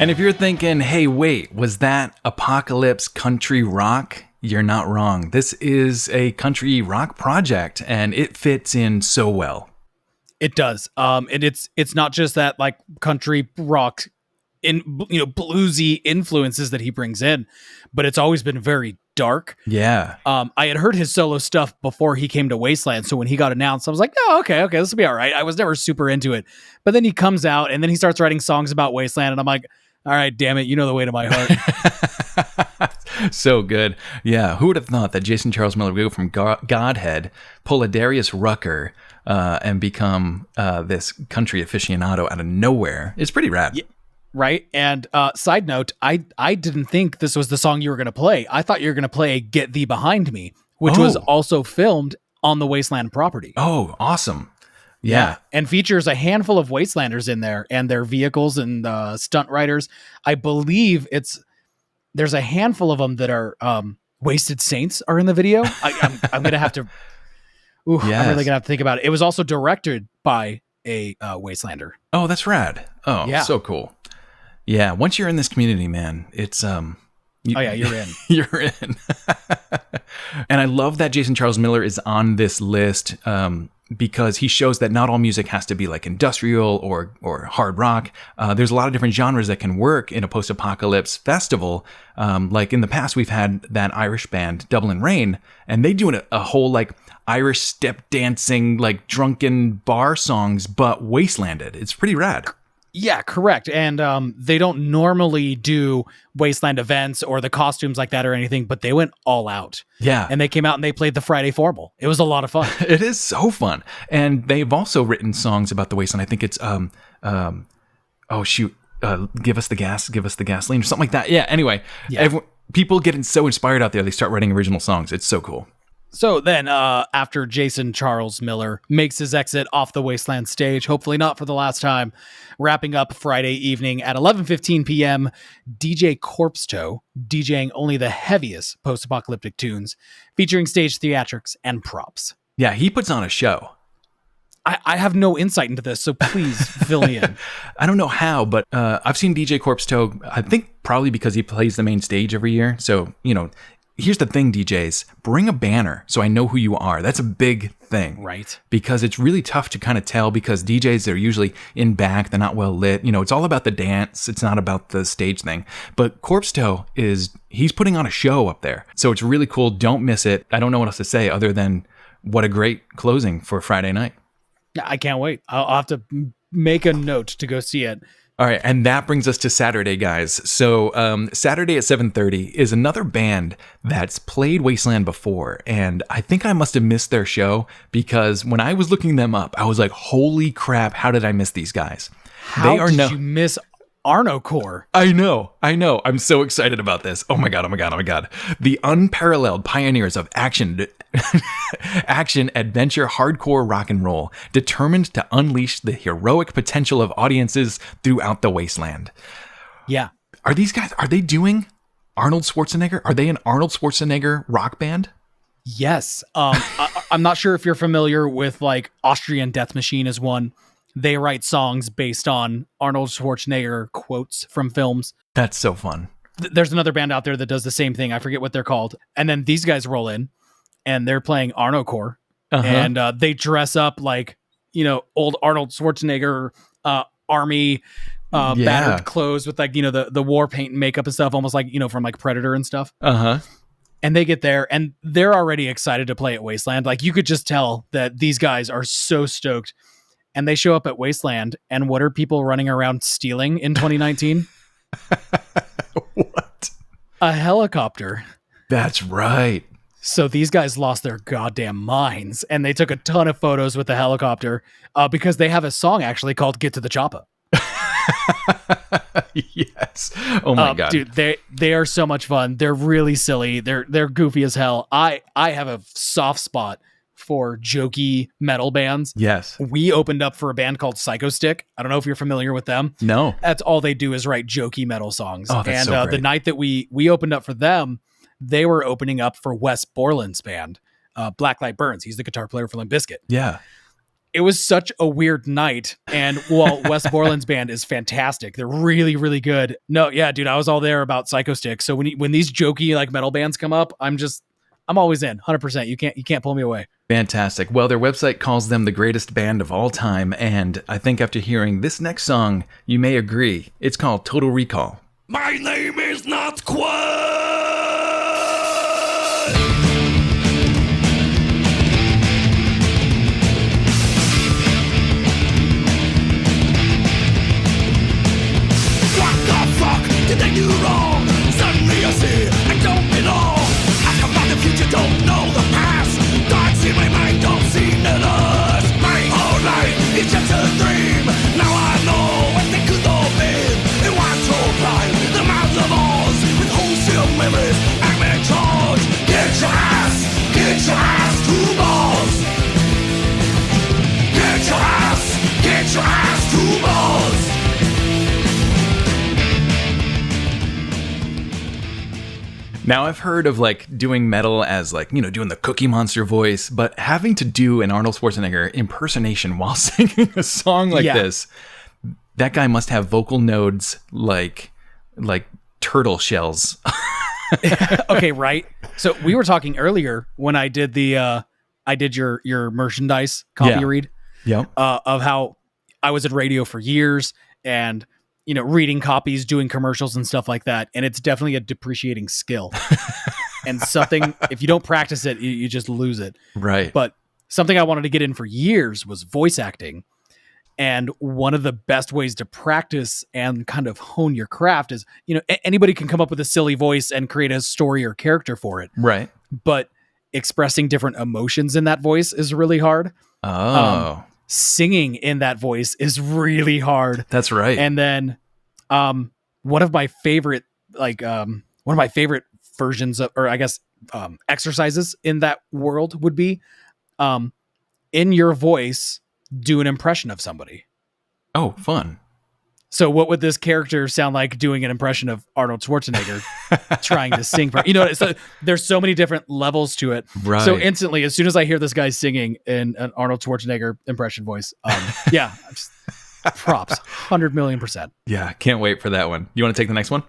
And if you're thinking, hey, wait, was that apocalypse country rock? You're not wrong. This is a country rock project, and it fits in so well. It does. And it's not just that like country rock in bluesy influences that he brings in, but it's always been very dark. Yeah. I had heard his solo stuff before he came to Wasteland, so when he got announced, I was like, oh, okay, this will be all right. I was never super into it, but then he comes out and then he starts writing songs about Wasteland, and I'm like, all right, damn it, you know the way to my heart. So good. Yeah. Who would have thought that Jason Charles Miller would go from Godhead, pull a Darius Rucker, and become this country aficionado out of nowhere? It's pretty rad. Yeah. Right. And side note, I didn't think this was the song you were going to play. I thought you were going to play Get Thee Behind Me, which was also filmed on the Wasteland property. Oh, awesome. Yeah. And features a handful of Wastelanders in there and their vehicles and stunt riders. I believe there's a handful of them that are Wasted Saints are in the video. I'm going to have to, I'm really going to have to think about it. It was also directed by a Wastelander. Oh, that's rad. Oh, yeah. So cool. Yeah. Once you're in this community, man, it's, you're in. You're in. And I love that Jason Charles Miller is on this list, because he shows that not all music has to be like industrial or hard rock. There's a lot of different genres that can work in a post-apocalypse festival. Like in the past, we've had that Irish band Dublin Rain, and they do a whole like Irish step dancing, like drunken bar songs, but wastelanded. It's pretty rad. Yeah, correct. And they don't normally do Wasteland events or the costumes like that or anything, but they went all out. Yeah. And they came out and they played the Friday Formal. It was a lot of fun. It is so fun. And they've also written songs about the Wasteland. I think it's, give us the gas, give us the gasoline, or something like that. Yeah, anyway, people getting so inspired out there, they start writing original songs. It's so cool. So then after Jason Charles Miller makes his exit off the Wasteland stage, hopefully not for the last time, wrapping up Friday evening at 11:15 p.m., DJ Corpse Toe DJing only the heaviest post-apocalyptic tunes, featuring stage theatrics and props. Yeah, he puts on a show. I have no insight into this, so please fill me in. I don't know how, but I've seen DJ Corpse Toe, I think probably because he plays the main stage every year. So, here's the thing, DJs, bring a banner so I know who you are. That's a big thing. Right. Because it's really tough to kind of tell, because DJs, they're usually in back, they're not well lit. It's all about the dance. It's not about the stage thing. But Corpse Toe he's putting on a show up there. So it's really cool. Don't miss it. I don't know what else to say other than what a great closing for Friday night. Yeah, I can't wait. I'll have to make a note to go see it. All right, and that brings us to Saturday, guys. So Saturday at 7:30 is another band that's played Wasteland before, and I think I must have missed their show, because when I was looking them up, I was like, holy crap, how did I miss these guys? How did you miss Arno Core? I know. I'm so excited about this. Oh my God. The unparalleled pioneers of action, adventure, hardcore rock and roll, determined to unleash the heroic potential of audiences throughout the Wasteland. Yeah. Are these guys, are they doing Arnold Schwarzenegger? Are they an Arnold Schwarzenegger rock band? Yes. I'm not sure if you're familiar with like Austrian Death Machine is one. They write songs based on Arnold Schwarzenegger quotes from films. That's so fun. There's another band out there that does the same thing. I forget what they're called. And then these guys roll in and they're playing Arno Core. And they dress up like, old Arnold Schwarzenegger army battered clothes with like, the war paint and makeup and stuff, almost like, from like Predator and stuff. And they get there and they're already excited to play at Wasteland. Like you could just tell that these guys are so stoked. And they show up at Wasteland, and what are people running around stealing in 2019? What? A helicopter. That's right. So these guys lost their goddamn minds, and they took a ton of photos with the helicopter because they have a song actually called "Get to the Choppa." Yes. Oh my God, dude, they are so much fun. They're really silly. They're goofy as hell. I have a soft spot for jokey metal bands. Yes. We opened up for a band called Psycho-Stick. I don't know if you're familiar with them. No. That's all they do is write jokey metal songs. Oh, that's so great. The night that we opened up for them, they were opening up for Wes Borland's band, Blacklight Burns. He's the guitar player for Limp Bizkit. Yeah. it was such a weird night. And well, Wes Borland's band is fantastic. They're really, really good. No, yeah, dude, I was all there about Psychostick. So when these jokey like metal bands come up, I'm always in 100%. You can't pull me away. Fantastic. Well, their website calls them the greatest band of all time. And I think after hearing this next song, you may agree. It's called Total Recall. My name is not Quad. What the fuck did they do wrong? Suddenly I see I don't belong. Ask about the future, don't know the past. Thoughts in my mind don't seem to last. My whole life is just a dream. Now I know what they could have been. They want to climb the mountains of Oz with wholesale memories. I'm in charge. Get your ass to balls. Get your ass to balls. Now, I've heard of like doing metal as like, doing the Cookie Monster voice, but having to do an Arnold Schwarzenegger impersonation while singing a song like this, that guy must have vocal nodes like turtle shells. Okay, right. So we were talking earlier when I did your merchandise copy read of how I was at radio for years and reading copies, doing commercials and stuff like that. And it's definitely a depreciating skill and something, if you don't practice it, you just lose it. Right. But something I wanted to get in for years was voice acting. And one of the best ways to practice and kind of hone your craft is, anybody can come up with a silly voice and create a story or character for it. Right. But expressing different emotions in that voice is really hard. Singing in that voice is really hard. That's right. And then one of my favorite versions of, or I guess exercises in that world would be in your voice, do an impression of somebody. Oh, fun. So what would this character sound like doing an impression of Arnold Schwarzenegger trying to sing? So there's so many different levels to it. Right. So instantly, as soon as I hear this guy singing in an Arnold Schwarzenegger impression voice, props, 100,000,000%. Yeah, can't wait for that one. You want to take the next one?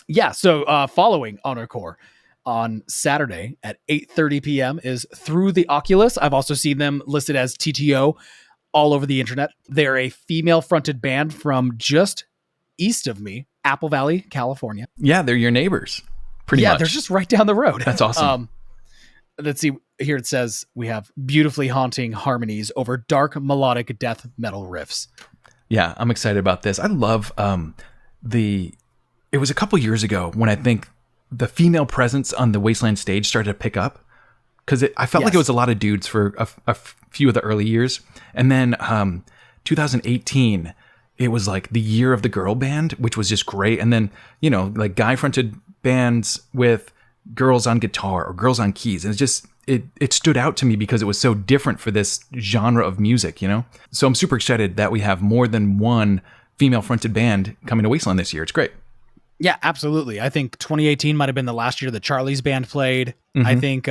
Yeah, so following Honor Core on Saturday at 8:30 p.m. is Through the Oculus. I've also seen them listed as TTO all over the internet. They're a female-fronted band from just east of me, Apple Valley, California. Yeah, they're your neighbors, pretty much. Yeah, they're just right down the road. That's awesome. Let's see. Here it says we have beautifully haunting harmonies over dark melodic death metal riffs. Yeah, I'm excited about this. I love it was a couple years ago when I think the female presence on the Wasteland stage started to pick up. Because I felt like it was a lot of dudes for a few of the early years. And then 2018, it was like the year of the girl band, which was just great. And then, like guy-fronted bands with girls on guitar or girls on keys. And it stood out to me because it was so different for this genre of music, So I'm super excited that we have more than one female-fronted band coming to Wasteland this year. It's great. Yeah, absolutely. I think 2018 might have been the last year that Charlie's band played. Mm-hmm. I think...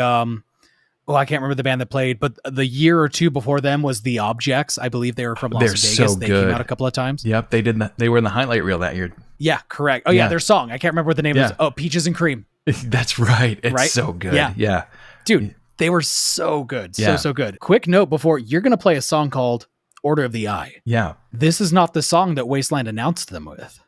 I can't remember the band that played, but the year or two before them was The Objects. I believe they were from Las Vegas. So they good. came out a couple of times. Yep, they did. They were in the highlight reel that year. Yeah, correct. Oh yeah, their song. I can't remember what the name is. Oh, Peaches and Cream. That's right. It's so good. Yeah. Dude, they were so good. So good. Quick note before, you're going to play a song called Order of the Eye. Yeah. This is not the song that Wasteland announced them with.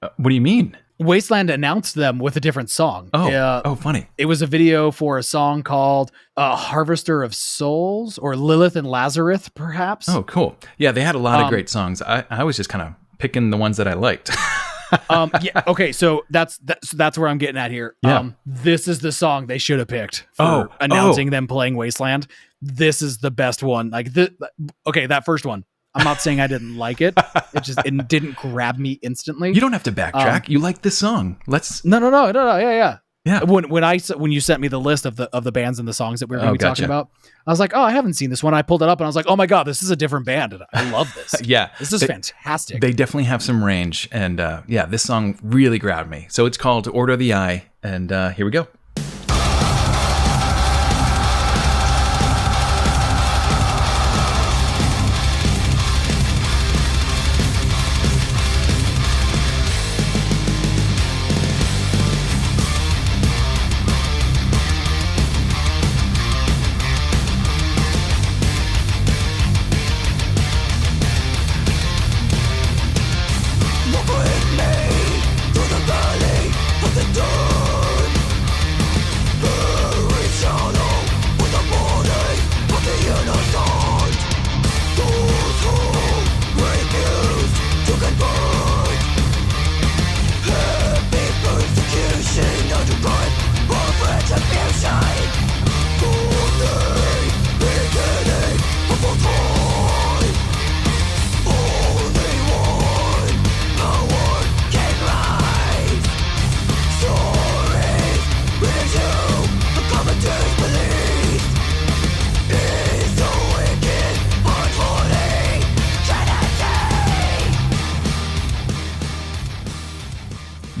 What do you mean? Wasteland announced them with a different song. Oh, funny. It was a video for a song called Harvester of Souls or Lilith and Lazarus, perhaps. Oh, cool. Yeah, they had a lot of great songs. I was just kind of picking the ones that I liked. Okay, so that's where I'm getting at here. Yeah. This is the song they should have picked for announcing them playing Wasteland. This is the best one. That first one. I'm not saying I didn't like it. It didn't grab me instantly. You don't have to backtrack. You like this song. Let's. No. Yeah. Yeah. When you sent me the list of the bands and the songs that we were going to be talking about, I was like, I haven't seen this one. I pulled it up and I was like, oh my God, this is a different band. And I love this. Yeah. This is fantastic. They definitely have some range. And this song really grabbed me. So it's called Order of the Eye. And here we go.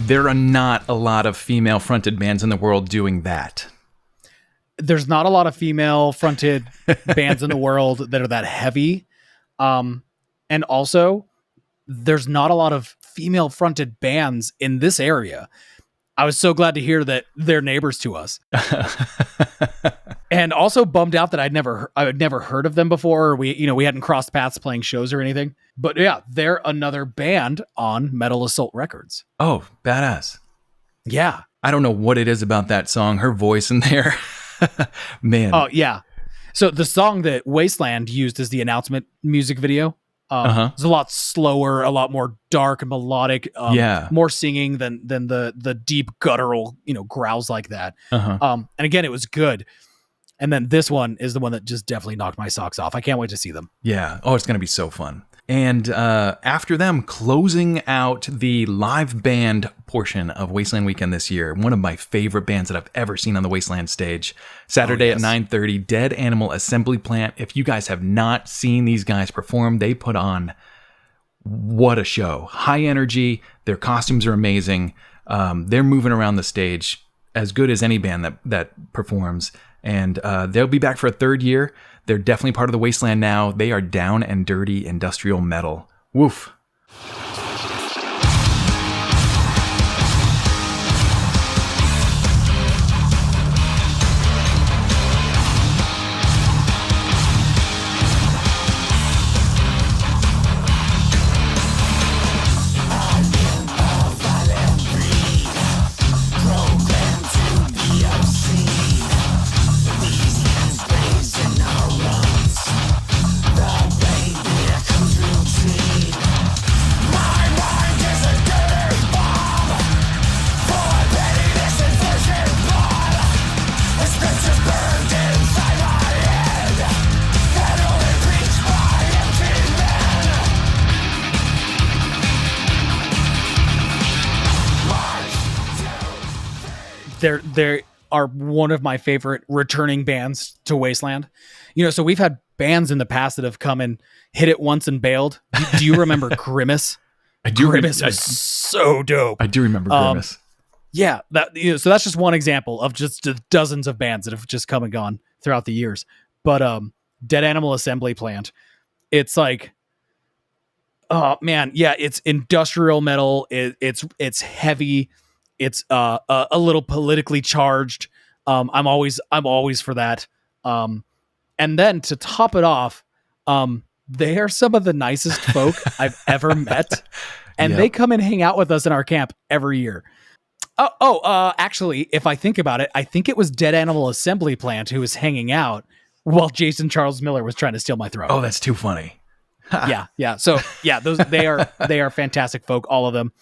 there are not a lot of female fronted bands in the world doing that. There's not a lot of female fronted bands in the world that are that heavy. And also there's not a lot of female fronted bands in this area. I was so glad to hear that they're neighbors to us. And also bummed out that I had never heard of them before. Or we hadn't crossed paths playing shows or anything. But yeah, they're another band on Metal Assault Records. Oh, badass. Yeah. I don't know what it is about that song, her voice in there. Man. Oh, yeah. So the song that Wasteland used as the announcement music video is a lot slower, a lot more dark and melodic. More singing than the deep guttural, growls like that. And again, it was good. And then this one is the one that just definitely knocked my socks off. I can't wait to see them. Yeah. Oh, it's going to be so fun. And after them, closing out the live band portion of Wasteland Weekend this year, one of my favorite bands that I've ever seen on the Wasteland stage, Saturday at 9:30, Dead Animal Assembly Plant. If you guys have not seen these guys perform, they put on what a show. High energy. Their costumes are amazing. They're moving around the stage as good as any band that performs. And they'll be back for a third year. They're definitely part of the Wasteland now. They are down and dirty industrial metal. Woof. They are one of my favorite returning bands to Wasteland. So we've had bands in the past that have come and hit it once and bailed. Do you remember Grimace? I do. Grimace was so dope. I do remember Grimace. Yeah, so that's just one example of just the dozens of bands that have just come and gone throughout the years. But Dead Animal Assembly Plant, it's like, oh man, yeah, it's industrial metal. It's heavy. It's a little politically charged. I'm always for that. And then to top it off, they are some of the nicest folk I've ever met, and they come and hang out with us in our camp every year. Actually, if I think about it, I think it was Dead Animal Assembly Plant who was hanging out while Jason Charles Miller was trying to steal my throat. Oh, that's too funny. Yeah. So yeah, they are fantastic folk, all of them.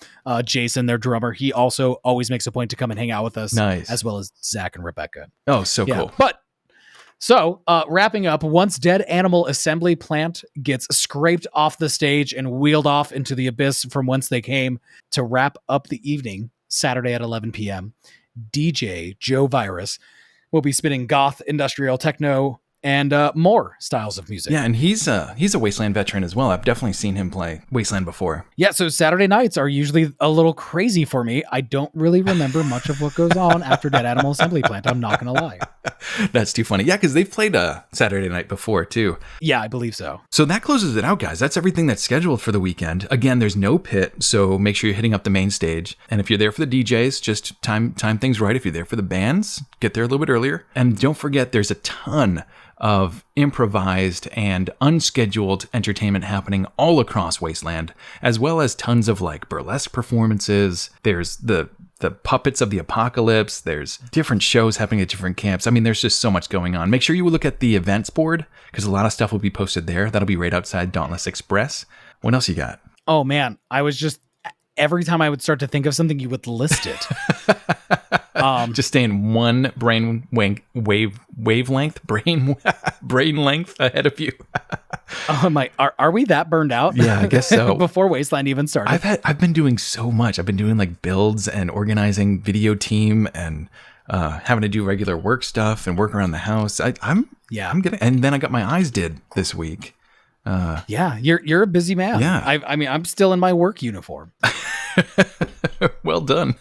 Jason, their drummer, he also always makes a point to come and hang out with us. Nice. As well as Zach and Rebekah. Oh, so cool. But so wrapping up, once Dead Animal Assembly Plant gets scraped off the stage and wheeled off into the abyss from whence they came, to wrap up the evening, Saturday at 11 p.m., DJ Joe Virus will be spinning goth, industrial, techno, and more styles of music. Yeah, and he's a Wasteland veteran as well. I've definitely seen him play Wasteland before. Yeah, so Saturday nights are usually a little crazy for me. I don't really remember much of what goes on after Dead Animal Assembly Plant. I'm not going to lie. That's too funny. Yeah, because they've played a Saturday night before, too. Yeah, I believe so. So that closes it out, guys. That's everything that's scheduled for the weekend. Again, there's no pit, so make sure you're hitting up the main stage. And if you're there for the DJs, just time things right. If you're there for the bands, get there a little bit earlier. And don't forget, there's a ton of improvised and unscheduled entertainment happening all across Wasteland, as well as tons of like burlesque performances. There's the Puppets of the Apocalypse. There's different shows happening at different camps. I mean, there's just so much going on. Make sure you look at the events board, because a lot of stuff will be posted there. That'll be right outside Dauntless Express. What else you got? Oh man, I was just, every time I would start to think of something, you would list it. Just stay in one brain wavelength, brain length ahead of you. Oh my, are we that burned out? Yeah, I guess so. Before Wasteland even started. I've been doing so much. I've been doing like builds and organizing video team and having to do regular work stuff and work around the house. I'm getting, and then I got my eyes did this week. Yeah, you're a busy man. Yeah. I mean, I'm still in my work uniform. Well Well done.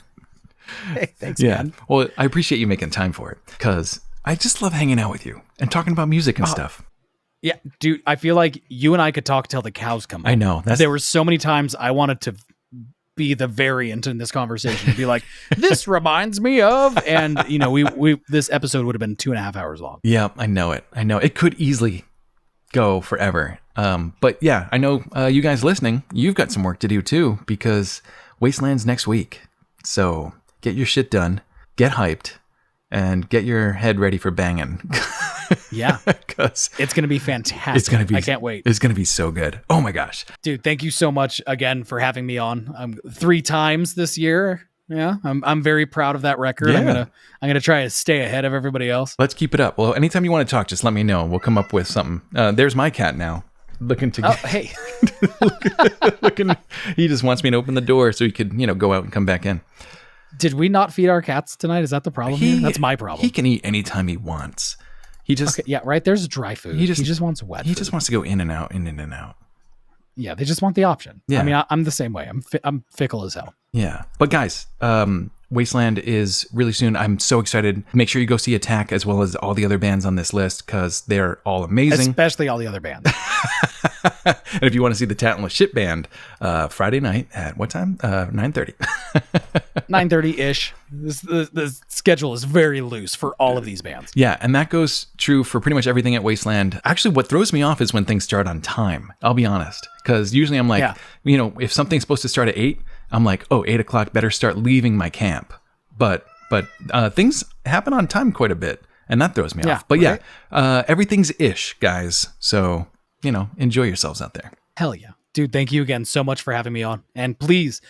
Hey, thanks, Yeah. man. Well, I appreciate you making time for it because I just love hanging out with you and talking about music and stuff. Yeah, dude, I feel like you and I could talk till the cows come home. I know. There were so many times I wanted to be the variant in this conversation and be like, this reminds me of, and we this episode would have been 2.5 hours long. Yeah, I know it. It could easily go forever. But yeah, I know you guys listening, you've got some work to do too because Wasteland's next week. So get your shit done, get hyped, and get your head ready for banging. Yeah, because it's gonna be fantastic. It's gonna be. I can't wait. It's gonna be so good. Oh my gosh, dude! Thank you so much again for having me on. 3 times this year. Yeah, I'm very proud of that record. Yeah. I'm gonna try to stay ahead of everybody else. Let's keep it up. Well, anytime you want to talk, just let me know. We'll come up with something. There's my cat now, looking to. Oh, hey. looking. He just wants me to open the door so he could, go out and come back in. Did we not feed our cats tonight? Is that the problem here? That's my problem. He can eat anytime he wants. He just okay, yeah, right. There's dry food. He just wants wet. He just wants to go in and out, in and out. Yeah, they just want the option. Yeah. I mean, I'm the same way. I'm fickle as hell. Yeah, but guys, Wasteland is really soon. I'm so excited. Make sure you go see Attack as well as all the other bands on this list because they're all amazing. Especially all the other bands. And if you want to see the Talentless Shit Band, Friday night at what time? 9:30. 9:30-ish. The schedule is very loose for all of these bands. Yeah, and that goes true for pretty much everything at Wasteland. Actually, what throws me off is when things start on time. I'll be honest. Because usually I'm like, if something's supposed to start at 8, I'm like, 8 o'clock, better start leaving my camp. But things happen on time quite a bit, and that throws me off. But right? Everything's ish, guys. So, enjoy yourselves out there. Hell yeah. Dude, thank you again so much for having me on. And please,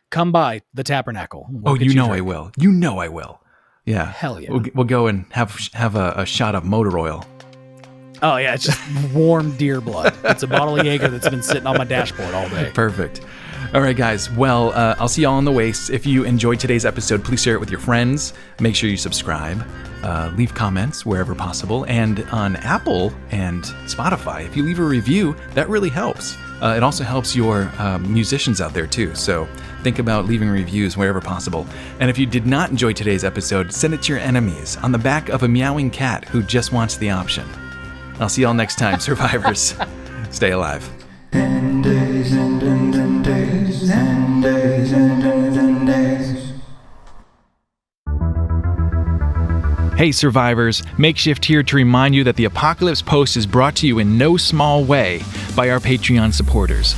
come by the Tabernacle. I will. You know I will. Yeah. Hell yeah. We'll go and have a shot of motor oil. Oh, yeah. It's just warm deer blood. It's a bottle of Jaeger that's been sitting on my dashboard all day. Perfect. All right, guys. Well, I'll see y'all on the Waste. If you enjoyed today's episode, please share it with your friends. Make sure you subscribe. Leave comments wherever possible. And on Apple and Spotify, if you leave a review, that really helps. It also helps your musicians out there, too. So think about leaving reviews wherever possible. And if you did not enjoy today's episode, send it to your enemies on the back of a meowing cat who just wants the option. I'll see y'all next time, survivors. Stay alive. Hey survivors, MakeShift here to remind you that the Apocalypse Post is brought to you in no small way by our Patreon supporters.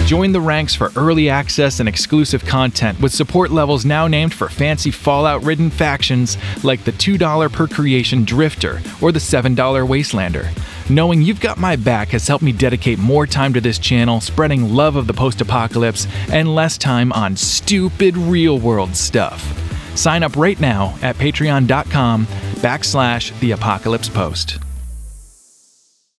Join the ranks for early access and exclusive content with support levels now named for fancy Fallout-ridden factions like the $2 per creation Drifter or the $7 Wastelander. Knowing you've got my back has helped me dedicate more time to this channel, spreading love of the post-apocalypse, and less time on stupid real-world stuff. Sign up right now at patreon.com/theapocalypsepost.